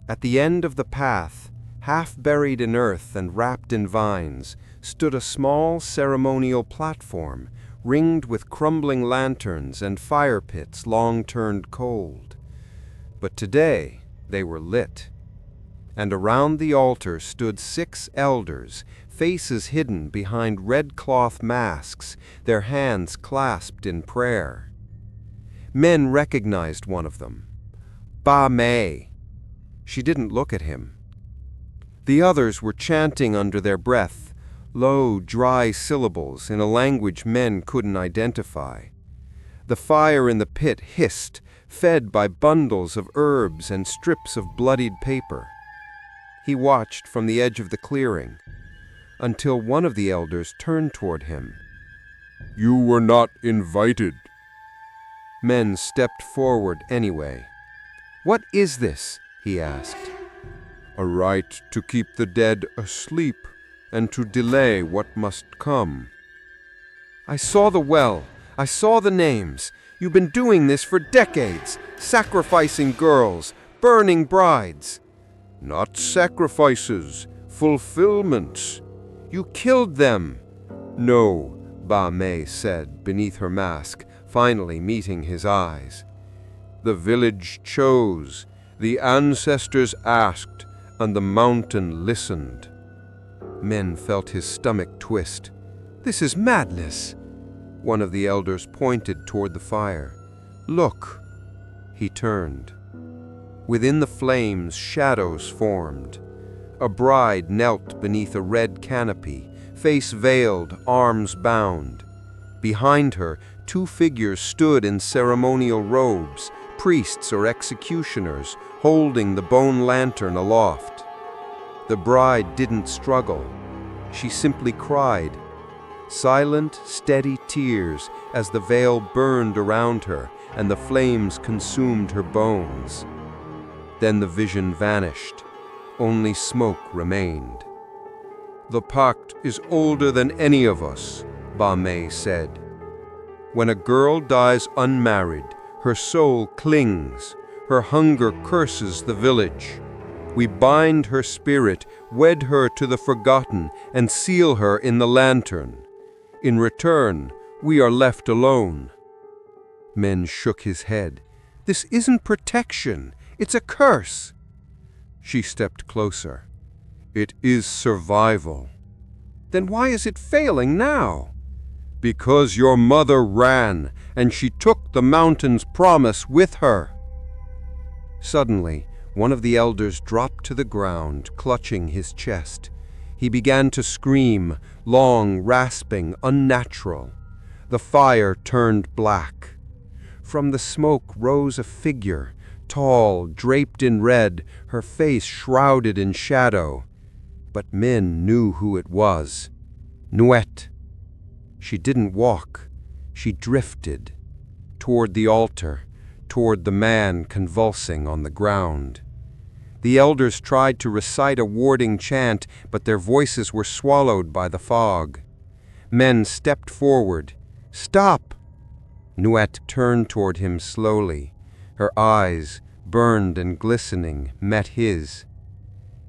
At the end of the path, half buried in earth and wrapped in vines, stood a small ceremonial platform, ringed with crumbling lanterns and fire pits long turned cold. But today they were lit, and around the altar stood 6 elders, faces hidden behind red cloth masks, their hands clasped in prayer. Men recognized one of them, Ba Mei. She didn't look at him. The others were chanting under their breath, low, dry syllables in a language men couldn't identify. The fire in the pit hissed, fed by bundles of herbs and strips of bloodied paper. He watched from the edge of the clearing, until one of the elders turned toward him. You were not invited. Men stepped forward anyway. What is this? He asked. A right to keep the dead asleep and to delay what must come. I saw the well. I saw the names. You've been doing this for decades, sacrificing girls, burning brides. Not sacrifices, fulfillments. You killed them. No, Ba Mei said beneath her mask, finally meeting his eyes. The village chose, the ancestors asked, and the mountain listened. Men felt his stomach twist. This is madness. One of the elders pointed toward the fire. Look. He turned. Within the flames, shadows formed. A bride knelt beneath a red canopy, face veiled, arms bound. Behind her, 2 figures stood in ceremonial robes, priests or executioners, holding the bone lantern aloft. The bride didn't struggle. She simply cried. Silent, steady tears as the veil burned around her and the flames consumed her bones. Then the vision vanished. Only smoke remained. The pact is older than any of us, Ba Mei said. When a girl dies unmarried, her soul clings, her hunger curses the village. We bind her spirit, wed her to the forgotten, and seal her in the lantern. In return, we are left alone. Men shook his head. This isn't protection. It's a curse. She stepped closer. It is survival. Then why is it failing now? Because your mother ran, and she took the mountain's promise with her. Suddenly, one of the elders dropped to the ground, clutching his chest. He began to scream, long, rasping, unnatural. The fire turned black. From the smoke rose a figure, tall, draped in red, her face shrouded in shadow. But men knew who it was. Nuet. She didn't walk. She drifted. Toward the altar, toward the man convulsing on the ground. The elders tried to recite a warding chant, but their voices were swallowed by the fog. Men stepped forward. Stop! Nuet turned toward him slowly. Her eyes, burned and glistening, met his.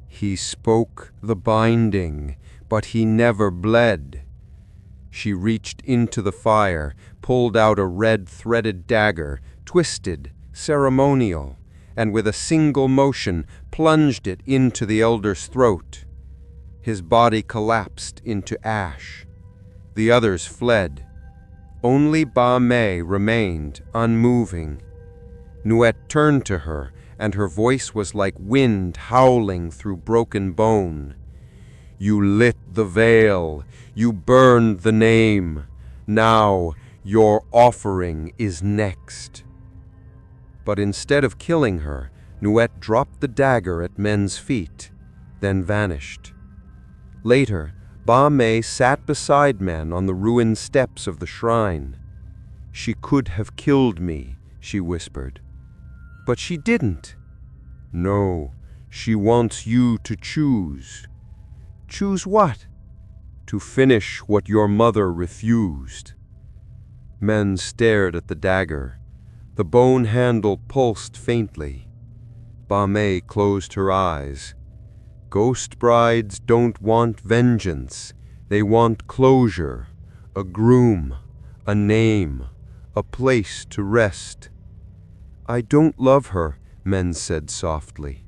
He spoke the binding, but he never bled. She reached into the fire, pulled out a red threaded dagger, twisted, ceremonial, and with a single motion plunged it into the elder's throat. His body collapsed into ash. The others fled. Only Ba Mei remained, unmoving. Nuet turned to her, and her voice was like wind howling through broken bone. You lit the veil, you burned the name. Now your offering is next. But instead of killing her, Nuet dropped the dagger at men's feet, then vanished. Later, Ba Mei sat beside men on the ruined steps of the shrine. She could have killed me, she whispered. But she didn't. No, she wants you to choose. Choose what? To finish what your mother refused. Men stared at the dagger. The bone handle pulsed faintly. Ba Mei closed her eyes. Ghost brides don't want vengeance. They want closure, a groom, a name, a place to rest. I don't love her, men said softly.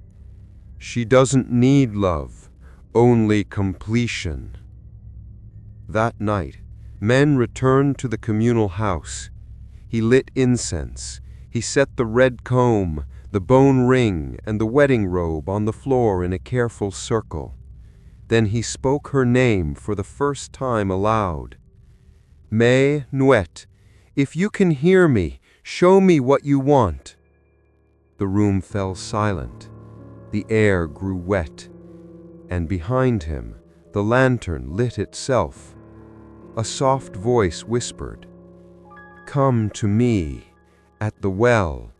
She doesn't need love, only completion. That night, men returned to the communal house. He lit incense. He set the red comb, the bone ring, and the wedding robe on the floor in a careful circle. Then he spoke her name for the first time aloud. Mei Nuet, if you can hear me, show me what you want. The room fell silent. The air grew wet. And behind him, the lantern lit itself. A soft voice whispered, Come to me, at the well,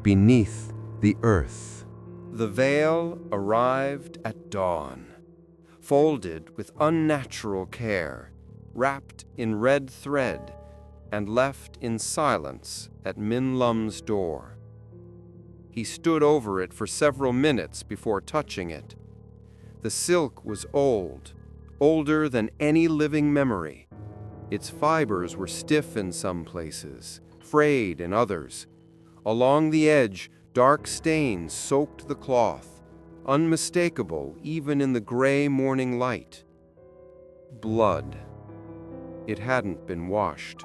beneath the earth. The veil arrived at dawn, folded with unnatural care, wrapped in red thread, and left in silence at Min Lum's door. He stood over it for several minutes before touching it. The silk was old, older than any living memory. Its fibers were stiff in some places, frayed in others. Along the edge, dark stains soaked the cloth, unmistakable even in the gray morning light. Blood. It hadn't been washed.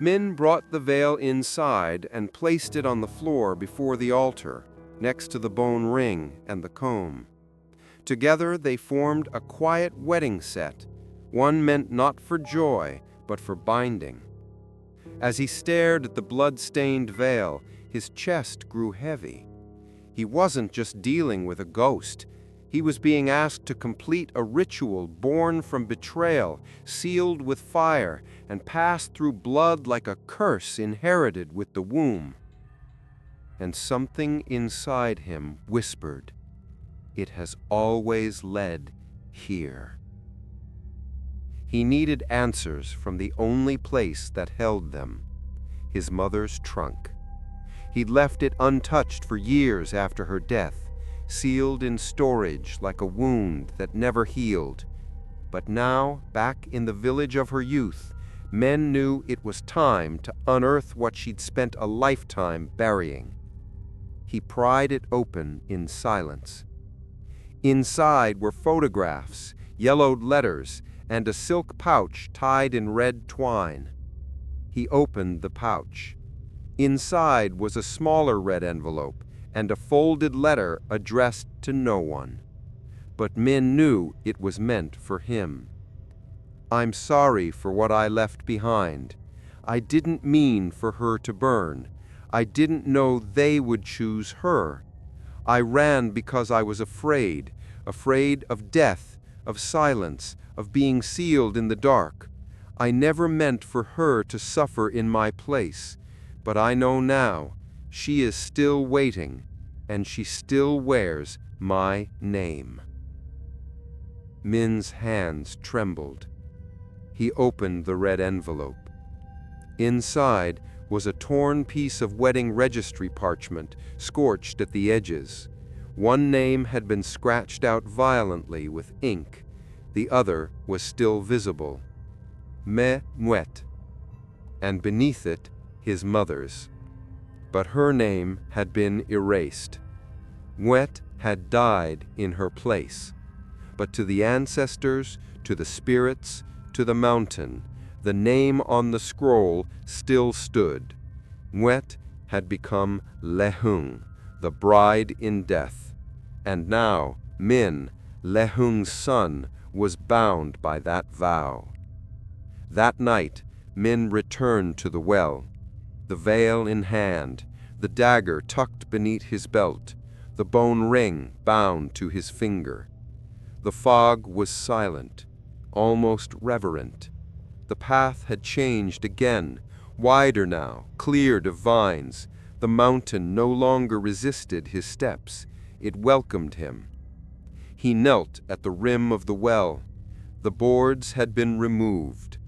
Min brought the veil inside and placed it on the floor before the altar, next to the bone ring and the comb. Together they formed a quiet wedding set, one meant not for joy, but for binding. As he stared at the blood-stained veil, his chest grew heavy. He wasn't just dealing with a ghost. He was being asked to complete a ritual born from betrayal, sealed with fire, and passed through blood like a curse inherited with the womb. And something inside him whispered, It has always led here. He needed answers from the only place that held them, his mother's trunk. He'd left it untouched for years after her death, sealed in storage like a wound that never healed. But now, back in the village of her youth, men knew it was time to unearth what she'd spent a lifetime burying. He pried it open in silence. Inside were photographs, yellowed letters, and a silk pouch tied in red twine. He opened the pouch. Inside was a smaller red envelope and a folded letter addressed to no one. But Min knew it was meant for him. I'm sorry for what I left behind. I didn't mean for her to burn. I didn't know they would choose her. I ran because I was afraid of death, of silence, of being sealed in the dark. I never meant for her to suffer in my place, but I know now she is still waiting, and she still wears my name. Min's hands trembled. He opened the red envelope. Inside was a torn piece of wedding registry parchment, scorched at the edges. One name had been scratched out violently with ink. The other was still visible. Mwet, and beneath it, his mother's. But her name had been erased. Mwet had died in her place. But to the ancestors, to the spirits, to the mountain, the name on the scroll still stood. Mwet had become Lehung, the bride in death. And now Min, Lehung's son, was bound by that vow. That night, Min returned to the well, the veil in hand, the dagger tucked beneath his belt, the bone ring bound to his finger. The fog was silent, almost reverent. The path had changed again, wider now, cleared of vines. The mountain no longer resisted his steps. It welcomed him. He knelt at the rim of the well. The boards had been removed.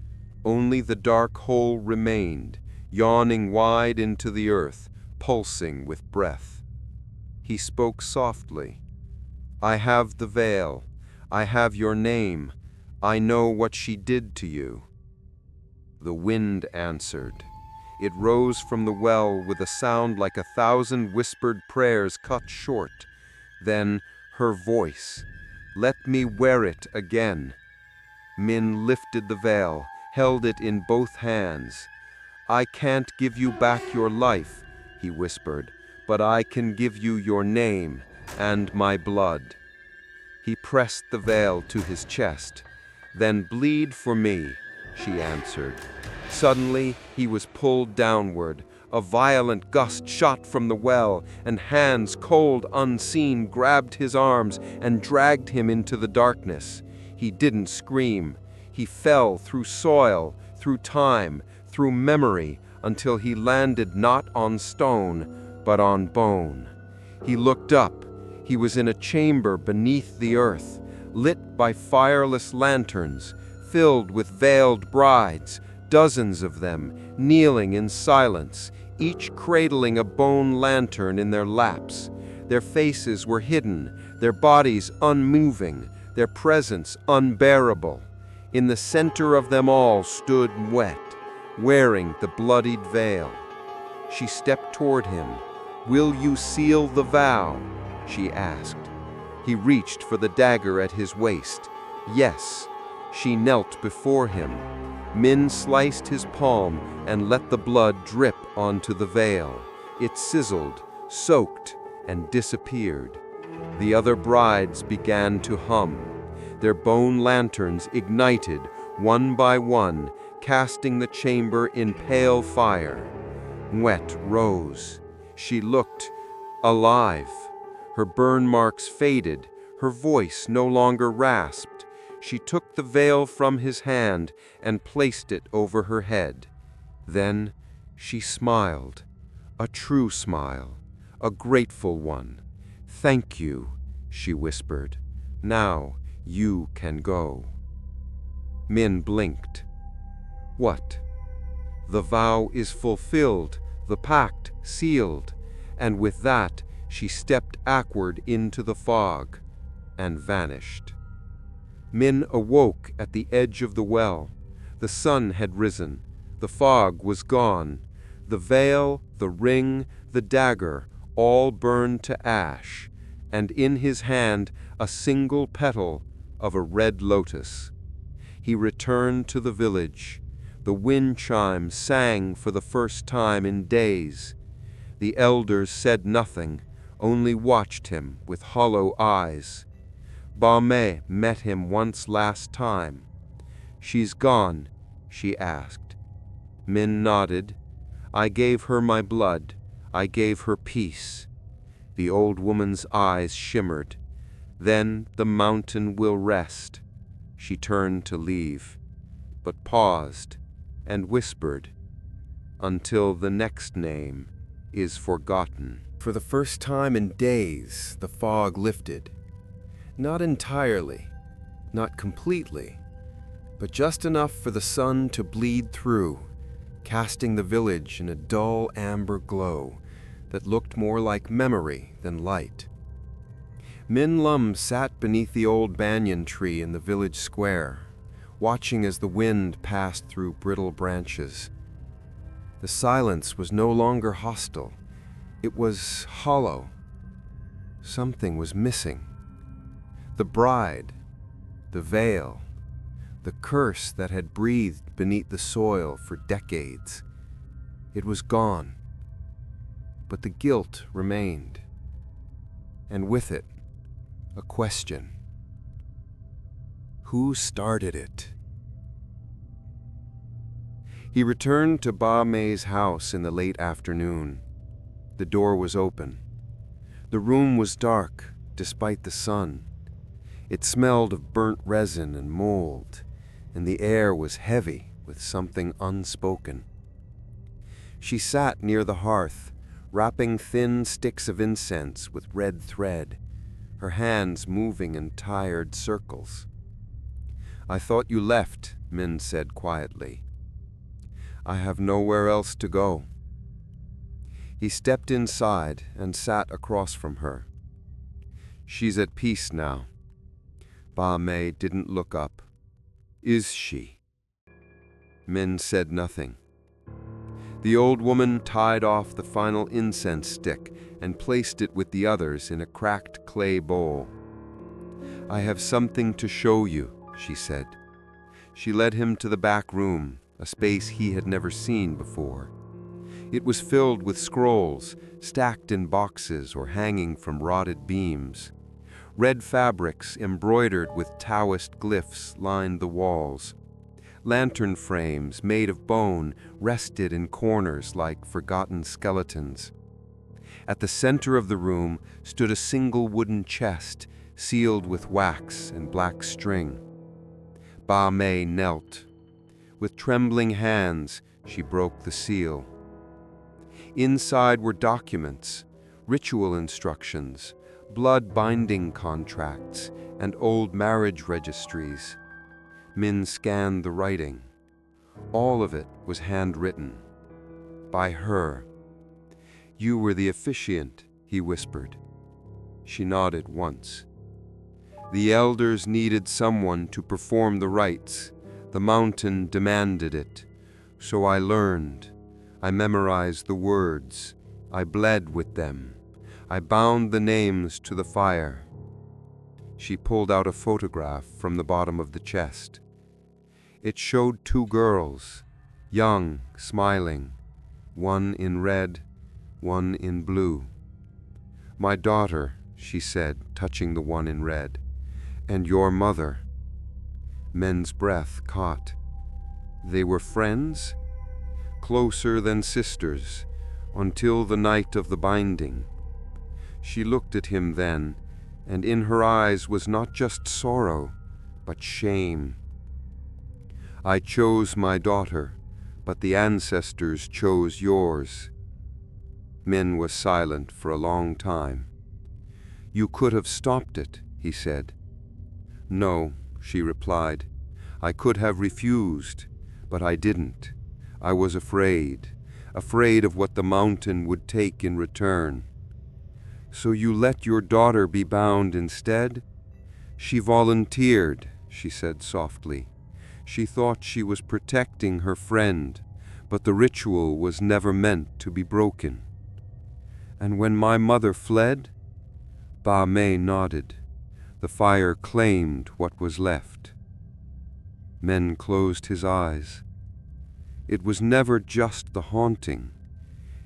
Only the dark hole remained, yawning wide into the earth, pulsing with breath. He spoke softly. "I have the veil. I have your name. I know what she did to you." The wind answered. It rose from the well with a sound like 1,000 whispered prayers cut short. Then her voice, "Let me wear it again." Min lifted the veil, held it in both hands. "I can't give you back your life," he whispered, "but I can give you your name and my blood." He pressed the veil to his chest. "Then bleed for me," she answered. Suddenly, he was pulled downward. A violent gust shot from the well, and hands, cold, unseen, grabbed his arms and dragged him into the darkness. He didn't scream. He fell through soil, through time, through memory, until he landed not on stone, but on bone. He looked up. He was in a chamber beneath the earth, lit by fireless lanterns, filled with veiled brides, dozens of them, kneeling in silence, each cradling a bone lantern in their laps. Their faces were hidden, their bodies unmoving, their presence unbearable. In the center of them all stood Mwet, wearing the bloodied veil. She stepped toward him. "Will you seal the vow?" she asked. He reached for the dagger at his waist. Yes. She knelt before him. Min sliced his palm and let the blood drip onto the veil. It sizzled, soaked, and disappeared. The other brides began to hum. Their bone lanterns ignited, one by one, casting the chamber in pale fire. Mwet rose. She looked alive. Her burn marks faded. Her voice no longer rasped. She took the veil from his hand and placed it over her head. Then she smiled, a true smile, a grateful one. "Thank you," she whispered. "Now you can go." Min blinked. What? The vow is fulfilled, the pact sealed, and with that she stepped backward into the fog and vanished. Min awoke at the edge of the well. The sun had risen. The fog was gone. The veil, the ring, the dagger, all burned to ash, and in his hand a single petal of a red lotus. He returned to the village. The wind chimes sang for the first time in days. The elders said nothing, only watched him with hollow eyes. Bame met him once last time. "She's gone?" she asked. Min nodded. "I gave her my blood. I gave her peace." The old woman's eyes shimmered. "Then the mountain will rest." She turned to leave, but paused and whispered, "Until the next name is forgotten." For the first time in days, the fog lifted. Not entirely, not completely, but just enough for the sun to bleed through, casting the village in a dull amber glow that looked more like memory than light. Min Lum sat beneath the old banyan tree in the village square, watching as the wind passed through brittle branches. The silence was no longer hostile. It was hollow. Something was missing. The bride, the veil, the curse that had breathed beneath the soil for decades. It was gone. But the guilt remained. And with it, a question. Who started it? He returned to Ba Mei's house in the late afternoon. The door was open. The room was dark, despite the sun. It smelled of burnt resin and mold, and the air was heavy with something unspoken. She sat near the hearth, wrapping thin sticks of incense with red thread, her hands moving in tired circles. "I thought you left," Min said quietly. "I have nowhere else to go." He stepped inside and sat across from her. "She's at peace now." Ba Mei didn't look up. "Is she?" Min said nothing. The old woman tied off the final incense stick and placed it with the others in a cracked clay bowl. "I have something to show you," she said. She led him to the back room, a space he had never seen before. It was filled with scrolls, stacked in boxes or hanging from rotted beams. Red fabrics embroidered with Taoist glyphs lined the walls. Lantern frames made of bone rested in corners like forgotten skeletons. At the center of the room stood a single wooden chest, sealed with wax and black string. Ba Mei knelt. With trembling hands, she broke the seal. Inside were documents, ritual instructions, blood-binding contracts, and old marriage registries. Min scanned the writing. All of it was handwritten. By her. "You were the officiant," he whispered. She nodded once. "The elders needed someone to perform the rites. The mountain demanded it. So I learned. I memorized the words. I bled with them. I bound the names to the fire." She pulled out a photograph from the bottom of the chest. It showed two girls, young, smiling, one in red, one in blue. "My daughter," she said, touching the one in red, "and your mother." Men's breath caught. They were friends? Closer than sisters, until the night of the binding. She looked at him then, and in her eyes was not just sorrow, but shame. "I chose my daughter, but the ancestors chose yours." Min was silent for a long time. "You could have stopped it," he said. "No," she replied. "I could have refused, but I didn't. I was afraid of what the mountain would take in return." "So you let your daughter be bound instead?" "She volunteered," she said softly. "She thought she was protecting her friend, but the ritual was never meant to be broken." "And when my mother fled?" Ba Mei nodded. "The fire claimed what was left." Men closed his eyes. It was never just the haunting.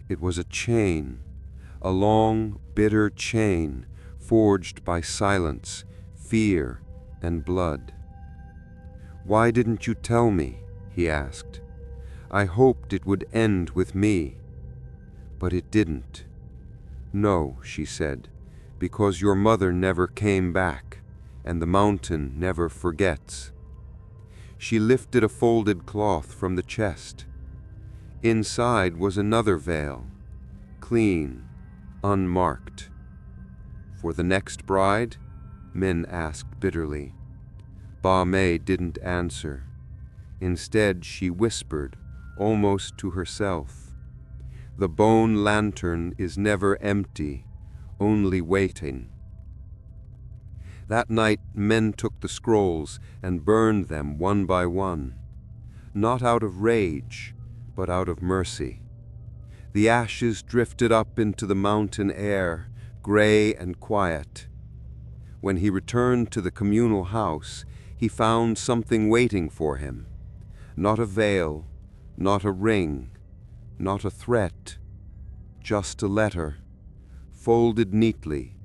It was a chain, a long, bitter chain forged by silence, fear, and blood. "Why didn't you tell me?" he asked. "I hoped it would end with me." But it didn't. "No," she said, "because your mother never came back, and the mountain never forgets." She lifted a folded cloth from the chest. Inside was another veil, clean, unmarked. "For the next bride?" Min asked bitterly. Ba Mei didn't answer. Instead, she whispered, almost to herself, "The bone lantern is never empty, only waiting." That night men took the scrolls and burned them one by one, not out of rage, but out of mercy. The ashes drifted up into the mountain air, gray and quiet. When he returned to the communal house, he found something waiting for him. Not a veil, not a ring, not a threat, just a letter, folded neatly,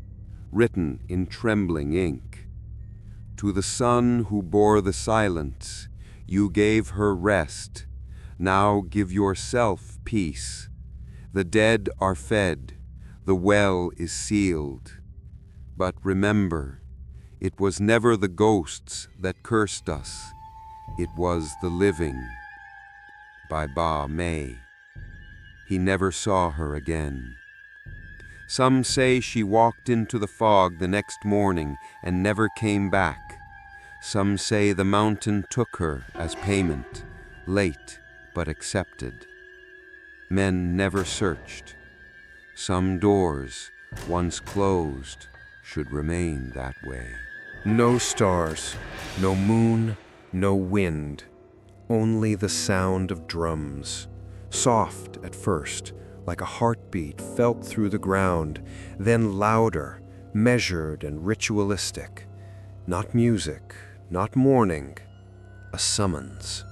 written in trembling ink. To the son who bore the silence, you gave her rest. Now give yourself peace. The dead are fed, the well is sealed. But remember, it was never the ghosts that cursed us. It was the living. By Ba Mei. He never saw her again. Some say she walked into the fog the next morning and never came back. Some say the mountain took her as payment, late but accepted. Men never searched. Some doors, once closed, should remain that way. No stars, no moon, no wind, only the sound of drums. Soft at first, like a heartbeat felt through the ground, then louder, measured and ritualistic. Not music, not mourning, a summons.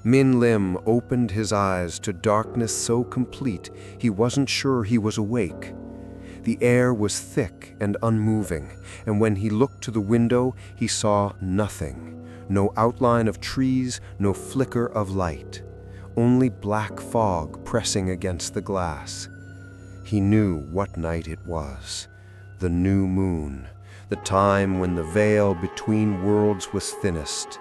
Min Lim opened his eyes to darkness so complete he wasn't sure he was awake. The air was thick and unmoving, and when he looked to the window, he saw nothing. No outline of trees, no flicker of light. Only black fog pressing against the glass. He knew what night it was. The new moon. The time when the veil between worlds was thinnest.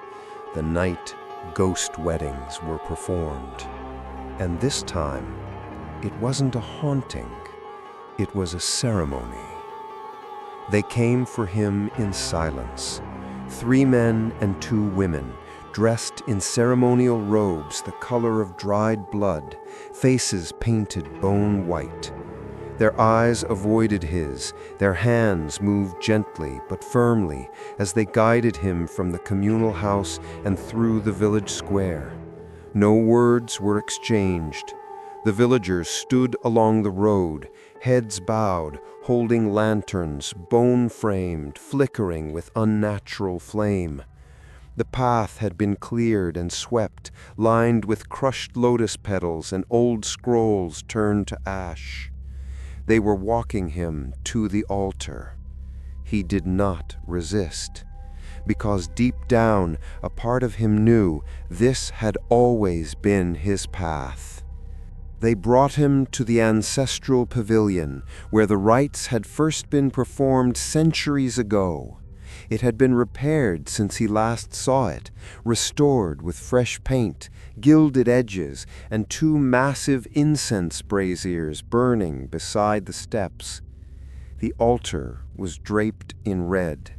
The night ghost weddings were performed. And this time, it wasn't a haunting. It was a ceremony. They came for him in silence. 3 men and 2 women, dressed in ceremonial robes the color of dried blood, faces painted bone white. Their eyes avoided his, their hands moved gently but firmly as they guided him from the communal house and through the village square. No words were exchanged. The villagers stood along the road, heads bowed, holding lanterns, bone-framed, flickering with unnatural flame. The path had been cleared and swept, lined with crushed lotus petals and old scrolls turned to ash. They were walking him to the altar. He did not resist, because deep down a part of him knew this had always been his path. They brought him to the ancestral pavilion, where the rites had first been performed centuries ago. It had been repaired since he last saw it, restored with fresh paint, gilded edges, and 2 massive incense braziers burning beside the steps. The altar was draped in red.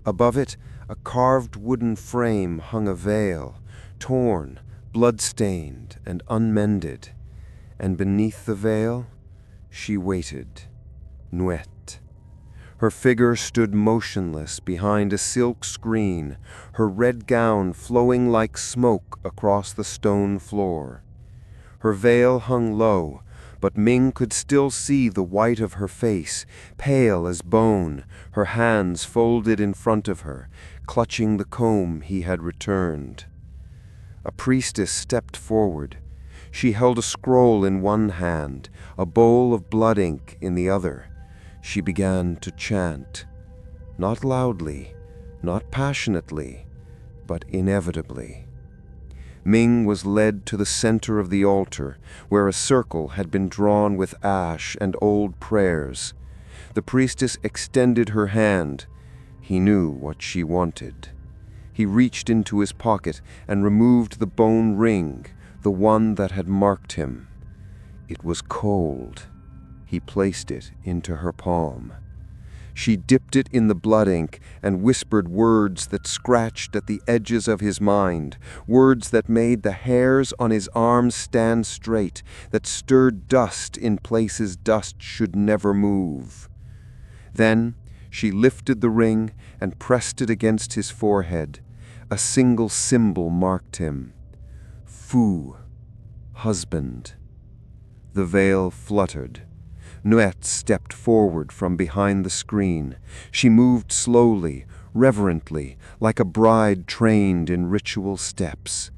Above it, a carved wooden frame hung a veil, torn, blood-stained, and unmended. And beneath the veil, she waited, Nuet. Her figure stood motionless behind a silk screen, her red gown flowing like smoke across the stone floor. Her veil hung low, but Ming could still see the white of her face, pale as bone, her hands folded in front of her, clutching the comb he had returned. A priestess stepped forward. She held a scroll in one hand, a bowl of blood ink in the other. She began to chant, not loudly, not passionately, but inevitably. Ming was led to the center of the altar, where a circle had been drawn with ash and old prayers. The priestess extended her hand. He knew what she wanted. He reached into his pocket and removed the bone ring, the one that had marked him. It was cold. He placed it into her palm. She dipped it in the blood ink and whispered words that scratched at the edges of his mind, words that made the hairs on his arms stand straight, that stirred dust in places dust should never move. Then She lifted the ring and pressed it against his forehead. A single symbol marked him. Fu, husband. The veil fluttered. Nuet stepped forward from behind the screen. She moved slowly, reverently, like a bride trained in ritual steps.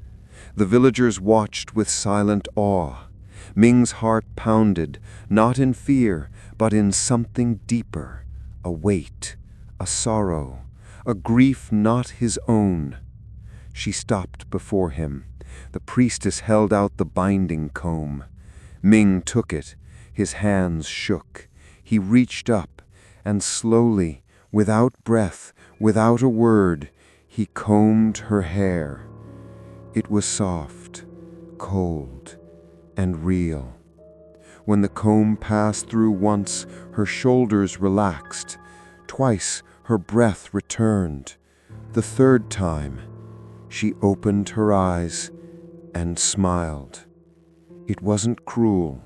The villagers watched with silent awe. Ming's heart pounded, not in fear, but in something deeper, a weight, a sorrow, a grief not his own. She stopped before him. The priestess held out the binding comb. Ming took it. His hands shook. He reached up, and slowly, without breath, without a word, he combed her hair. It was soft, cold, and real. When the comb passed through once, her shoulders relaxed. Twice her breath returned. The third time, she opened her eyes and smiled. It wasn't cruel.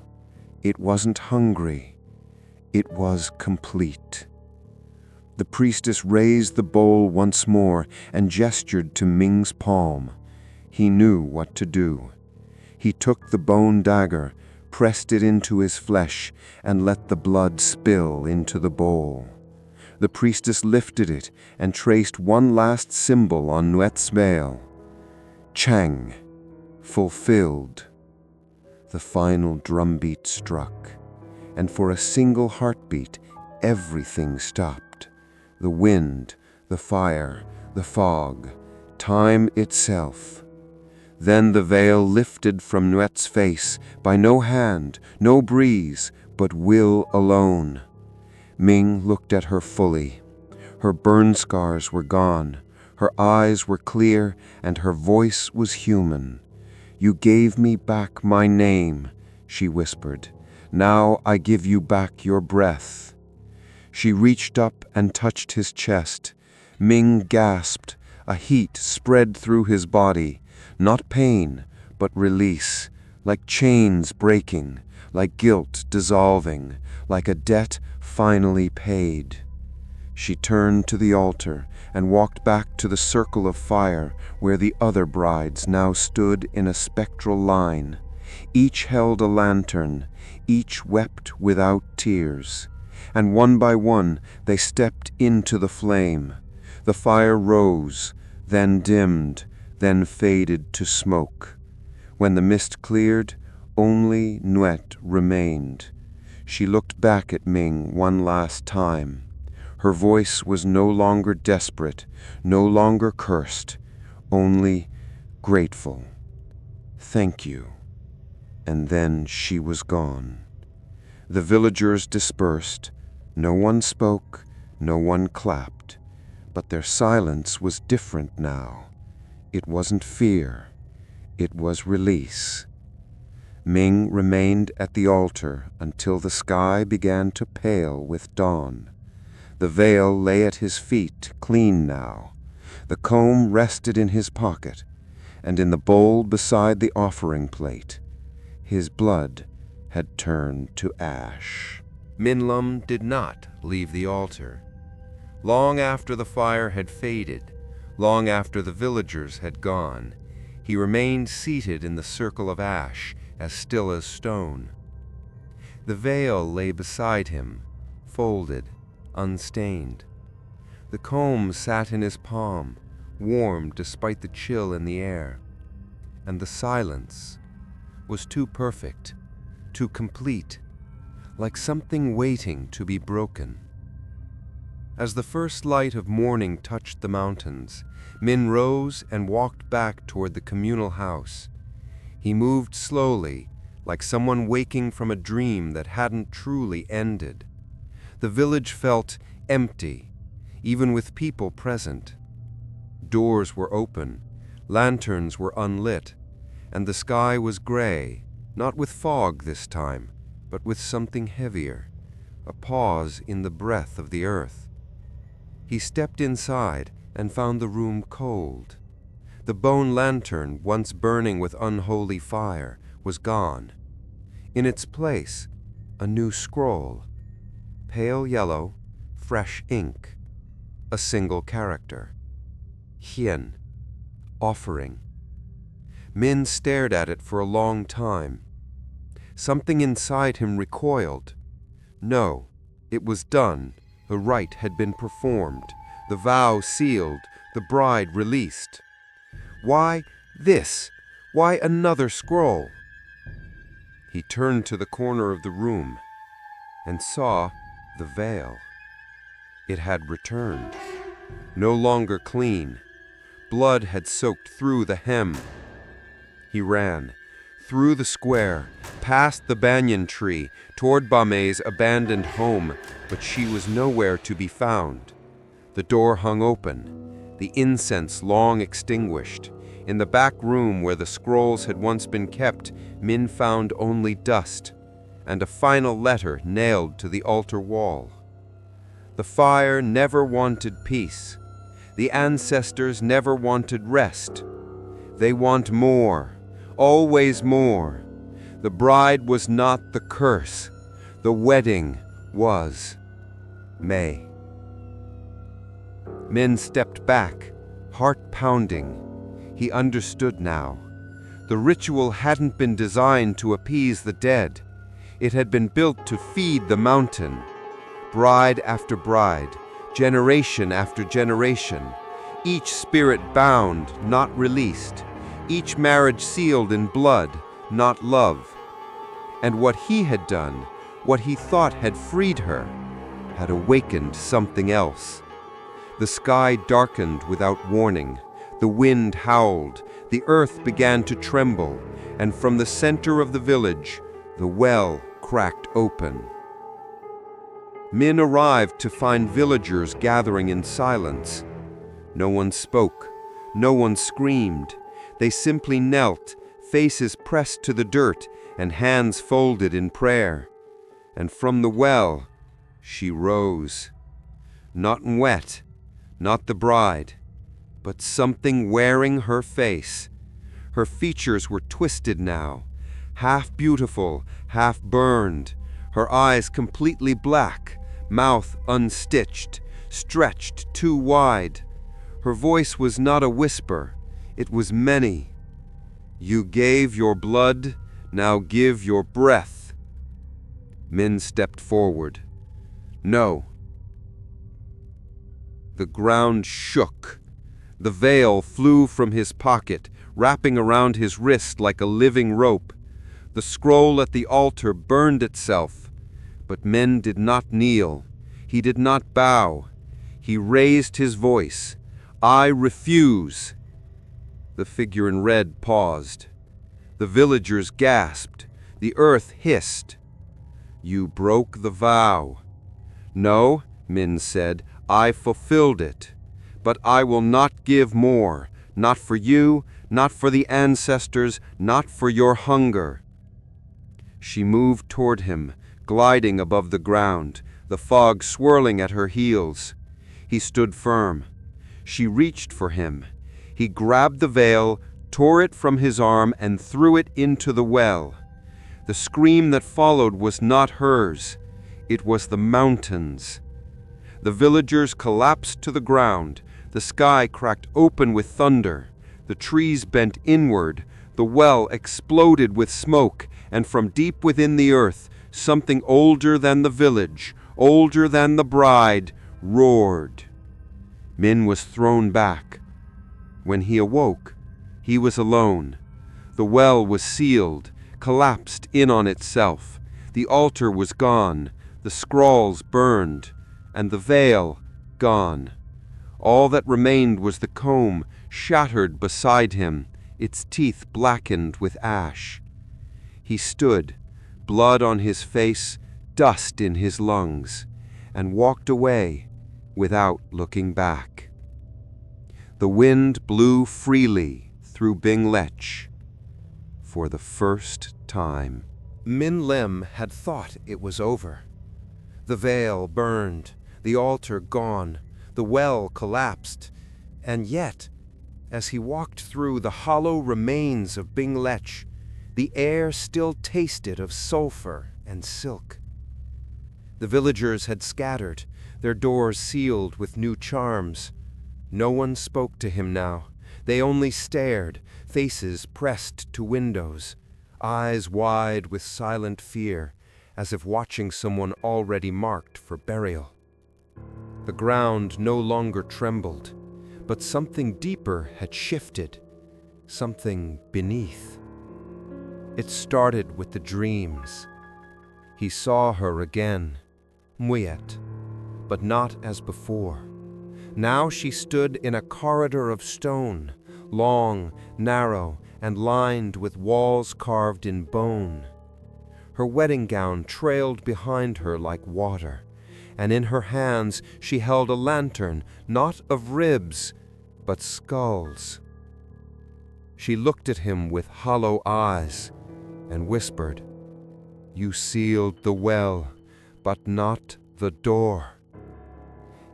It wasn't hungry. It was complete. The priestess raised the bowl once more and gestured to Ming's palm. He knew what to do. He took the bone dagger, pressed it into his flesh, and let the blood spill into the bowl. The priestess lifted it and traced one last symbol on Nuet's veil. Chang, fulfilled. The final drumbeat struck, and for a single heartbeat, everything stopped. The wind, the fire, the fog, time itself. Then the veil lifted from Nuet's face by no hand, no breeze, but will alone. Ming looked at her fully. Her burn scars were gone, her eyes were clear, and her voice was human. "You gave me back my name," she whispered. "Now I give you back your breath." She reached up and touched his chest. Ming gasped. A heat spread through his body. Not pain, but release, like chains breaking, like guilt dissolving, like a debt finally paid. She turned to the altar and walked back to the circle of fire where the other brides now stood in a spectral line. Each held a lantern, each wept without tears, and one by one they stepped into the flame. The fire rose, then dimmed, then faded to smoke. When the mist cleared, only Nuet remained. She looked back at Ming one last time. Her voice was no longer desperate, no longer cursed, only grateful. "Thank you." And then she was gone. The villagers dispersed. No one spoke, no one clapped. But their silence was different now. It wasn't fear. It was release. Ming remained at the altar until the sky began to pale with dawn. The veil lay at his feet, clean now. The comb rested in his pocket, and in the bowl beside the offering plate, his blood had turned to ash. Minlum did not leave the altar. Long after the fire had faded, long after the villagers had gone, he remained seated in the circle of ash, as still as stone. The veil lay beside him, folded, unstained. The comb sat in his palm, warm despite the chill in the air. And the silence was too perfect, too complete, like something waiting to be broken. As the first light of morning touched the mountains, Min rose and walked back toward the communal house. He moved slowly, like someone waking from a dream that hadn't truly ended. The village felt empty, even with people present. Doors were open, lanterns were unlit, and the sky was gray, not with fog this time, but with something heavier, a pause in the breath of the earth. He stepped inside and found the room cold. The bone lantern, once burning with unholy fire, was gone. In its place, a new scroll, pale yellow, fresh ink. A single character. Hien. Offering. Min stared at it for a long time. Something inside him recoiled. No, it was done. The rite had been performed, the vow sealed, the bride released. Why this? Why another scroll? He turned to the corner of the room and saw the veil. It had returned, no longer clean. Blood had soaked through the hem. He ran, through the square, past the banyan tree, toward Bame's abandoned home, but she was nowhere to be found. The door hung open, the incense long extinguished. In the back room where the scrolls had once been kept, Min found only dust, and a final letter nailed to the altar wall. The fire never wanted peace. The ancestors never wanted rest. They want more, always more. The bride was not the curse. The wedding was. May. Min stepped back, heart pounding. He understood now. The ritual hadn't been designed to appease the dead. It had been built to feed the mountain. Bride after bride, generation after generation, each spirit bound, not released, each marriage sealed in blood, not love. And what he had done, what he thought had freed her, had awakened something else. The sky darkened without warning. The wind howled, the earth began to tremble, and from the center of the village, the well cracked open. Min arrived to find villagers gathering in silence. No one spoke, no one screamed. They simply knelt, faces pressed to the dirt and hands folded in prayer. And from the well, she rose. Not wet, not the bride, but something wearing her face. Her features were twisted now, half beautiful, half burned, her eyes completely black, mouth unstitched, stretched too wide. Her voice was not a whisper, it was many. You gave your blood, now give your breath. Min stepped forward. No. The ground shook. The veil flew from his pocket, wrapping around his wrist like a living rope. The scroll at the altar burned itself. But Min did not kneel. He did not bow. He raised his voice. I refuse. The figure in red paused. The villagers gasped. The earth hissed. You broke the vow. No, Min said, I fulfilled it. But I will not give more, not for you, not for the ancestors, not for your hunger. She moved toward him, gliding above the ground, the fog swirling at her heels. He stood firm. She reached for him. He grabbed the veil, tore it from his arm, and threw it into the well. The scream that followed was not hers. It was the mountain's. The villagers collapsed to the ground. The sky cracked open with thunder. The trees bent inward. The well exploded with smoke, and from deep within the earth, something older than the village, older than the bride, roared. Min was thrown back. When he awoke, he was alone. The well was sealed, collapsed in on itself. The altar was gone, the scrawls burned, and the veil gone. All that remained was the comb, shattered beside him, its teeth blackened with ash. He stood, blood on his face, dust in his lungs, and walked away without looking back. The wind blew freely through Binglech. For the first time, Min Lim had thought it was over. The veil burned, the altar gone, the well collapsed, and yet, as he walked through the hollow remains of Binglech, the air still tasted of sulfur and silk. The villagers had scattered. their doors sealed with new charms. No one spoke to him now. They only stared, faces pressed to windows, eyes wide with silent fear, as if watching someone already marked for burial. The ground no longer trembled, but something deeper had shifted, something beneath. It started with the dreams. He saw her again, Muyet, but not as before. Now she stood in a corridor of stone, long, narrow, and lined with walls carved in bone. Her wedding gown trailed behind her like water, and in her hands she held a lantern, not of ribs, but skulls. She looked at him with hollow eyes and whispered, "You sealed the well, but not the door."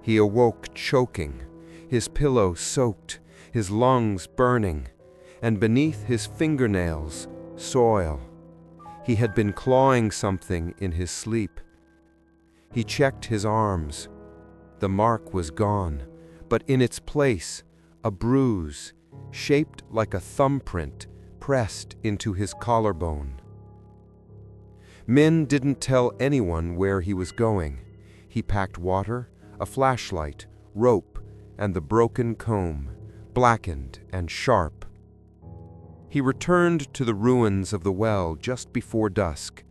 He awoke choking, his pillow soaked, his lungs burning, and beneath his fingernails, soil. He had been clawing something in his sleep. He checked his arms. The mark was gone, but in its place, a bruise, shaped like a thumbprint, pressed into his collarbone. Min didn't tell anyone where he was going. He packed water, a flashlight, rope, and the broken comb, blackened and sharp. He returned to the ruins of the well just before dusk.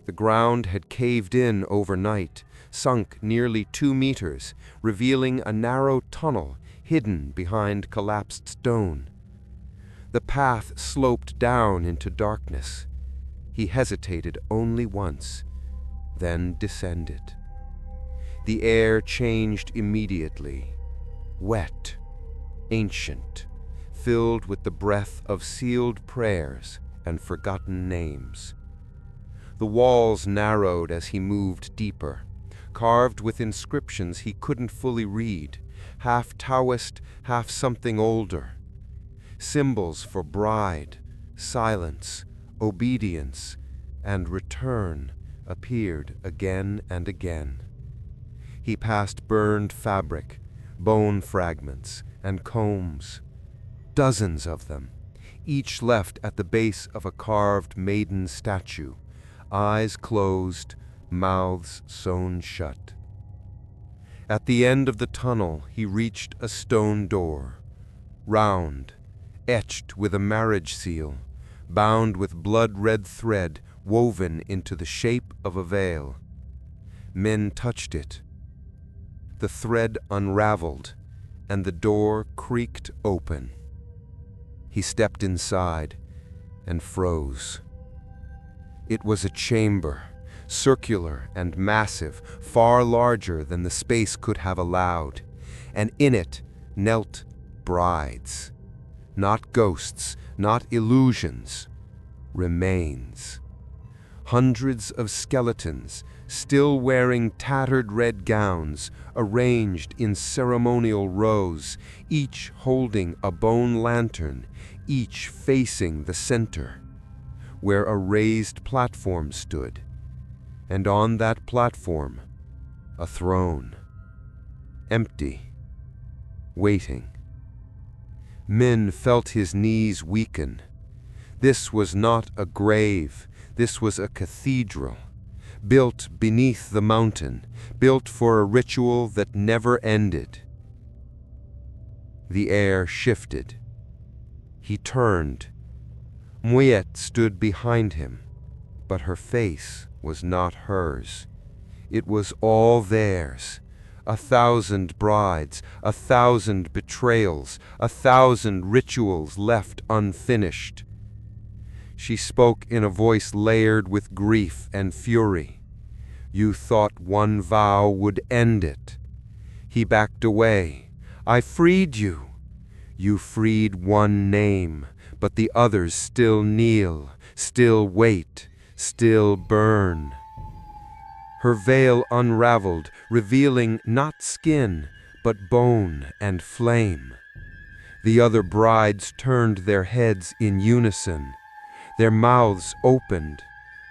The ground had caved in overnight, sunk nearly 2 meters, revealing a narrow tunnel hidden behind collapsed stone. The path sloped down into darkness. He hesitated only once, then descended. The air changed immediately, wet, ancient, filled with the breath of sealed prayers and forgotten names. The walls narrowed as he moved deeper, carved with inscriptions he couldn't fully read, half Taoist, half something older. Symbols for bride, silence, obedience, and return appeared again and again. He passed burned fabric, bone fragments, and combs, dozens of them, each left at the base of a carved maiden statue, eyes closed, mouths sewn shut. At the end of the tunnel, he reached a stone door, round, etched with a marriage seal, bound with blood-red thread woven into the shape of a veil. Min touched it. The thread unraveled, and the door creaked open. He stepped inside and froze. It was a chamber, circular and massive, far larger than the space could have allowed, and in it knelt brides. Not ghosts, not illusions, remains. Hundreds of skeletons, still wearing tattered red gowns, arranged in ceremonial rows, each holding a bone lantern, each facing the center, where a raised platform stood, and on that platform, a throne, empty, waiting. Min felt his knees weaken. This was not a grave, this was a cathedral, built beneath the mountain, built for a ritual that never ended. The air shifted. He turned. Muyet stood behind him, but her face was not hers. It was all theirs. 1,000 brides, 1,000 betrayals, 1,000 rituals left unfinished. She spoke in a voice layered with grief and fury. "You thought one vow would end it." He backed away. "I freed you." "You freed one name, but the others still kneel, still wait, still burn." Her veil unraveled, revealing not skin, but bone and flame. The other brides turned their heads in unison. Their mouths opened.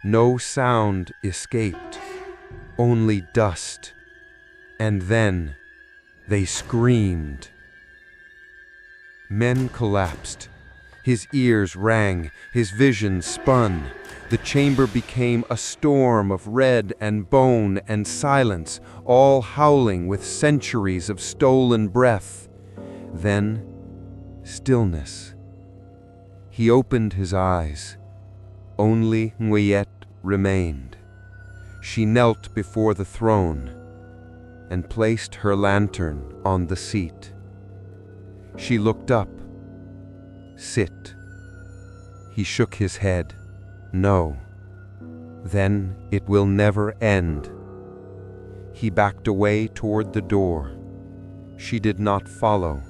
No sound escaped. Only dust. And then they screamed. Men collapsed. His ears rang, his vision spun. The chamber became a storm of red and bone and silence, all howling with centuries of stolen breath. Then, stillness. He opened his eyes. Only Nguyet remained. She knelt before the throne and placed her lantern on the seat. She looked up. Sit. He shook his head. No. Then it will never end. He backed away toward the door. She did not follow,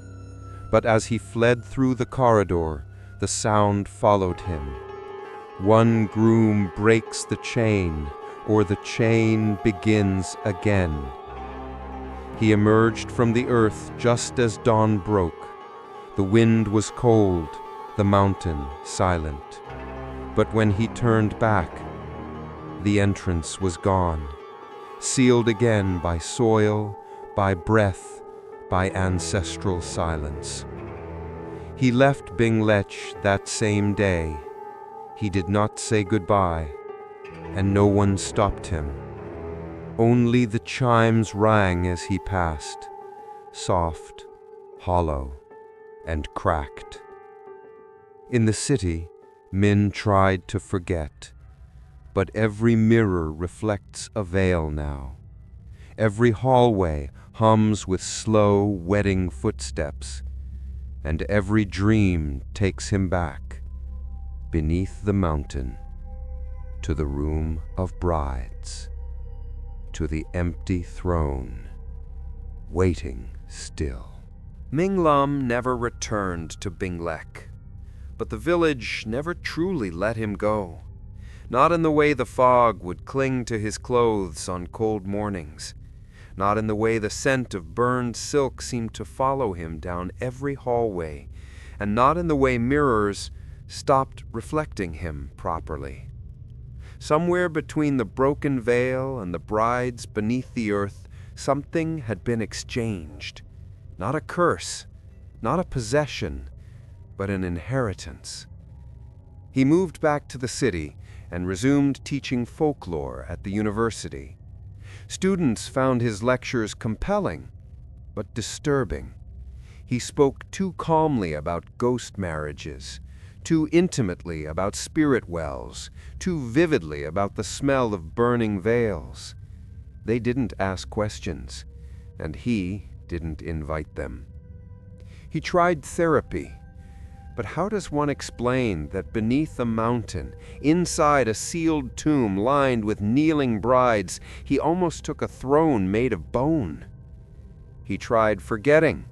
but as he fled through the corridor, the sound followed him. One groom breaks the chain, or the chain begins again. He emerged from the earth just as dawn broke. The wind was cold, the mountain silent. But when he turned back, the entrance was gone, sealed again by soil, by breath, by ancestral silence. He left Binglech that same day. He did not say goodbye, and no one stopped him. Only the chimes rang as he passed, soft, hollow, and cracked. In the city, men tried to forget, but every mirror reflects a veil now. Every hallway hums with slow, wedding footsteps, and every dream takes him back, beneath the mountain, to the room of brides, to the empty throne, waiting still. Minglam never returned to Binglech, but the village never truly let him go. Not in the way the fog would cling to his clothes on cold mornings, not in the way the scent of burned silk seemed to follow him down every hallway, and not in the way mirrors stopped reflecting him properly. Somewhere between the broken veil and the brides beneath the earth, something had been exchanged. Not a curse, not a possession, but an inheritance. He moved back to the city and resumed teaching folklore at the university. Students found his lectures compelling, but disturbing. He spoke too calmly about ghost marriages, too intimately about spirit wells, too vividly about the smell of burning veils. They didn't ask questions, and he didn't invite them. He tried therapy, but how does one explain that beneath a mountain, inside a sealed tomb lined with kneeling brides, he almost took a throne made of bone? He tried forgetting,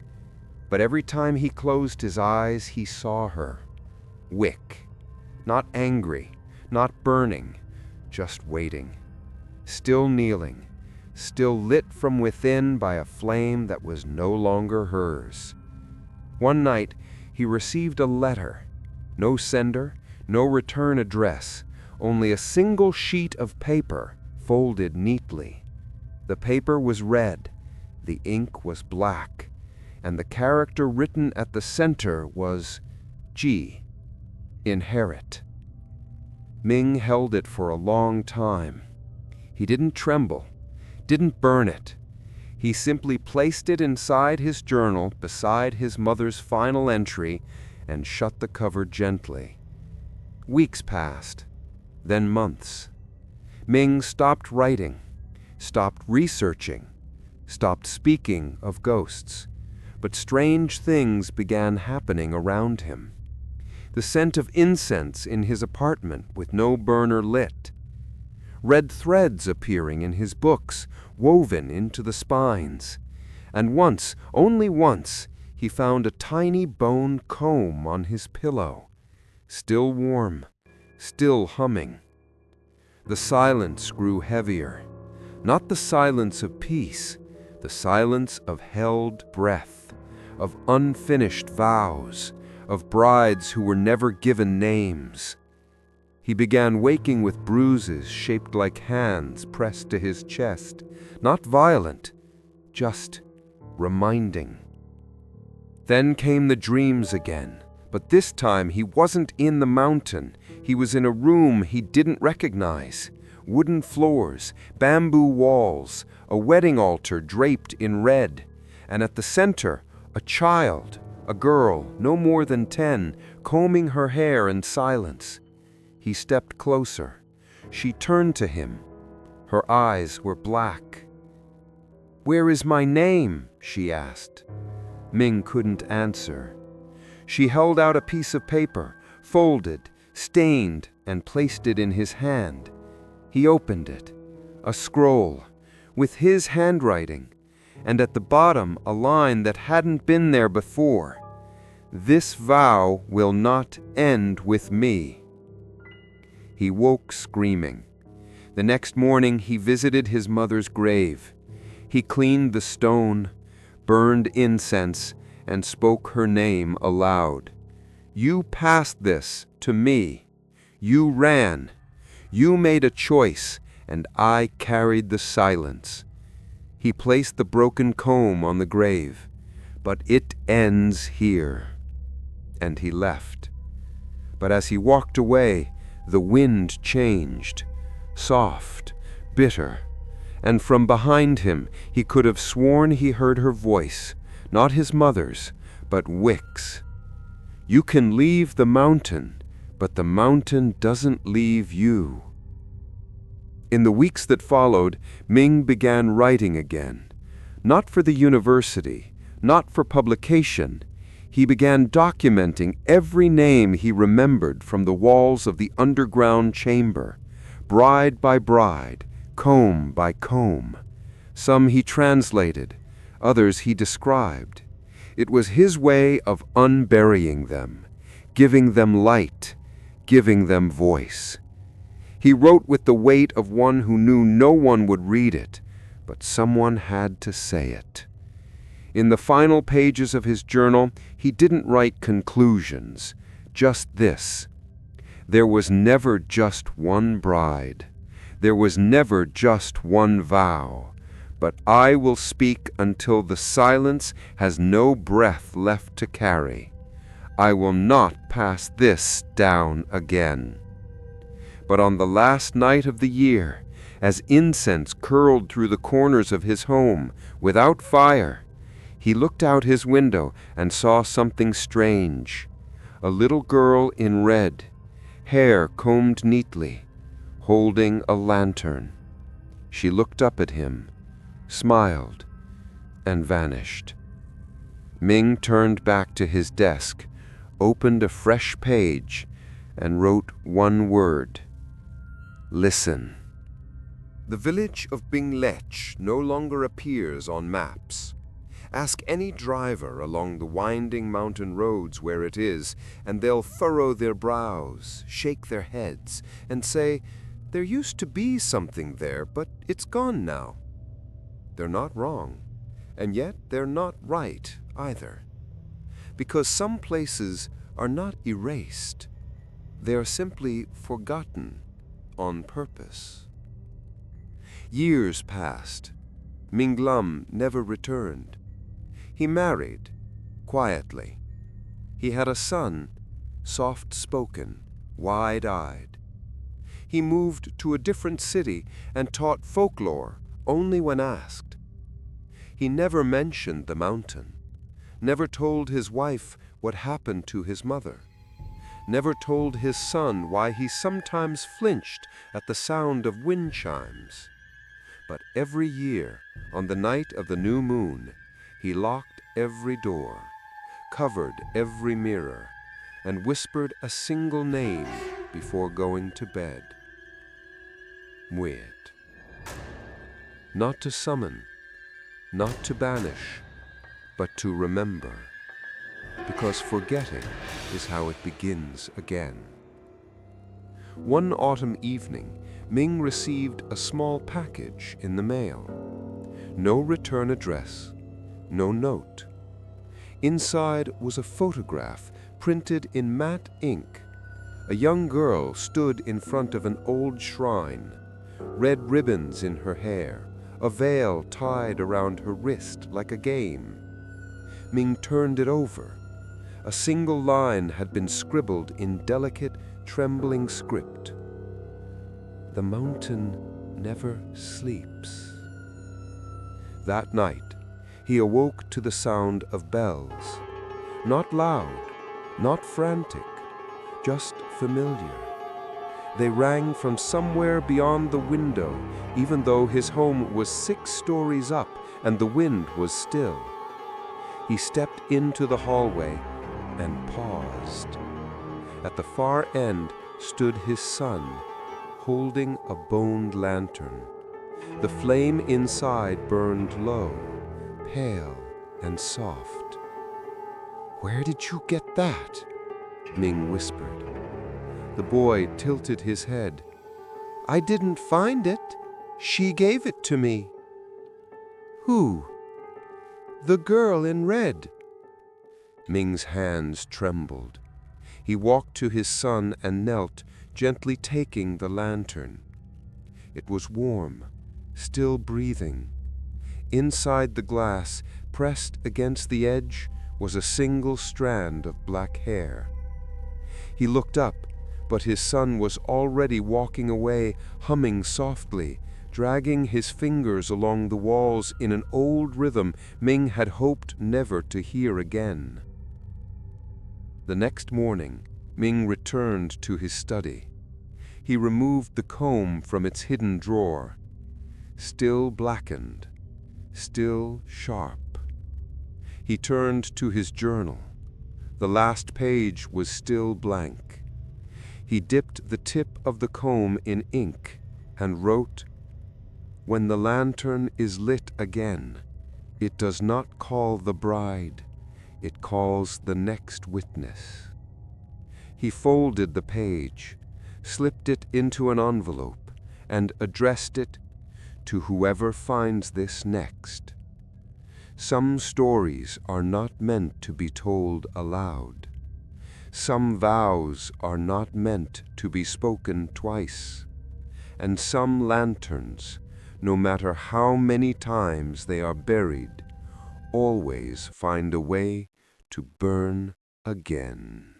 but every time he closed his eyes, he saw her. Wick, not angry, not burning, just waiting, still kneeling, still lit from within by a flame that was no longer hers. One night, he received a letter. No sender, no return address, only a single sheet of paper, folded neatly. The paper was red, the ink was black, and the character written at the center was G, inherit. Ming held it for a long time. He didn't tremble, didn't burn it. He simply placed it inside his journal beside his mother's final entry and shut the cover gently. Weeks passed, then months. Ming stopped writing, stopped researching, stopped speaking of ghosts, but strange things began happening around him. The scent of incense in his apartment with no burner lit. Red threads appearing in his books, woven into the spines. And once, only once, he found a tiny bone comb on his pillow, still warm, still humming. The silence grew heavier, not the silence of peace, the silence of held breath, of unfinished vows, of brides who were never given names. He began waking with bruises shaped like hands pressed to his chest, not violent, just reminding. Then came the dreams again, but this time he wasn't in the mountain. He was in a room he didn't recognize. Wooden floors, bamboo walls, a wedding altar draped in red, and at the center, a child, a girl, no more than 10, combing her hair in silence. He stepped closer. She turned to him. Her eyes were black. "Where is my name?" she asked. Ming couldn't answer. She held out a piece of paper, folded, stained, and placed it in his hand. He opened it. A scroll, with his handwriting, and at the bottom a line that hadn't been there before. "This vow will not end with me." He woke screaming. The next morning he visited his mother's grave. He cleaned the stone, burned incense, and spoke her name aloud. "You passed this to me. You ran. You made a choice, and I carried the silence." He placed the broken comb on the grave. "But it ends here." And he left. But as he walked away, the wind changed, soft, bitter, and from behind him he could have sworn he heard her voice, not his mother's, but Wick's. "You can leave the mountain, but the mountain doesn't leave you." In the weeks that followed, Ming began writing again. Not for the university, not for publication. He began documenting every name he remembered from the walls of the underground chamber, bride by bride, comb by comb. Some he translated, others he described. It was his way of unburying them, giving them light, giving them voice. He wrote with the weight of one who knew no one would read it, but someone had to say it. In the final pages of his journal, he didn't write conclusions, just this: there was never just one bride. There was never just one vow. But I will speak until the silence has no breath left to carry. I will not pass this down again. But on the last night of the year, as incense curled through the corners of his home, without fire, he looked out his window and saw something strange. A little girl in red, hair combed neatly, holding a lantern. She looked up at him, smiled, and vanished. Ming turned back to his desk, opened a fresh page, and wrote one word: listen. The village of Binglech no longer appears on maps. Ask any driver along the winding mountain roads where it is, and they'll furrow their brows, shake their heads, and say, "There used to be something there, but it's gone now." They're not wrong, and yet they're not right either. Because some places are not erased. They are simply forgotten on purpose. Years passed. Minglum never returned. He married, quietly. He had a son, soft-spoken, wide-eyed. He moved to a different city and taught folklore only when asked. He never mentioned the mountain, never told his wife what happened to his mother, never told his son why he sometimes flinched at the sound of wind chimes. But every year, on the night of the new moon, he locked every door, covered every mirror, and whispered a single name before going to bed. Mwit. Not to summon, not to banish, but to remember. Because forgetting is how it begins again. One autumn evening, Ming received a small package in the mail. No return address, no note. Inside was a photograph printed in matte ink. A young girl stood in front of an old shrine, red ribbons in her hair, a veil tied around her wrist like a game. Ming turned it over. A single line had been scribbled in delicate, trembling script. "The mountain never sleeps." That night, he awoke to the sound of bells. Not loud, not frantic, just familiar. They rang from somewhere beyond the window, even though his home was 6 stories up and the wind was still. He stepped into the hallway and paused. At the far end stood his son, holding a boned lantern. The flame inside burned low, pale and soft. "Where did you get that?" Ming whispered. The boy tilted his head. "I didn't find it. She gave it to me." "Who?" "The girl in red." Ming's hands trembled. He walked to his son and knelt, gently taking the lantern. It was warm, still breathing. Inside the glass, pressed against the edge, was a single strand of black hair. He looked up, but his son was already walking away, humming softly, dragging his fingers along the walls in an old rhythm Ming had hoped never to hear again. The next morning, Ming returned to his study. He removed the comb from its hidden drawer. Still blackened, still sharp. He turned to his journal. The last page was still blank. He dipped the tip of the comb in ink and wrote, "When the lantern is lit again, it does not call the bride, it calls the next witness." He folded the page, slipped it into an envelope, and addressed it to whoever finds this next. Some stories are not meant to be told aloud. Some vows are not meant to be spoken twice. And some lanterns, no matter how many times they are buried, always find a way to burn again.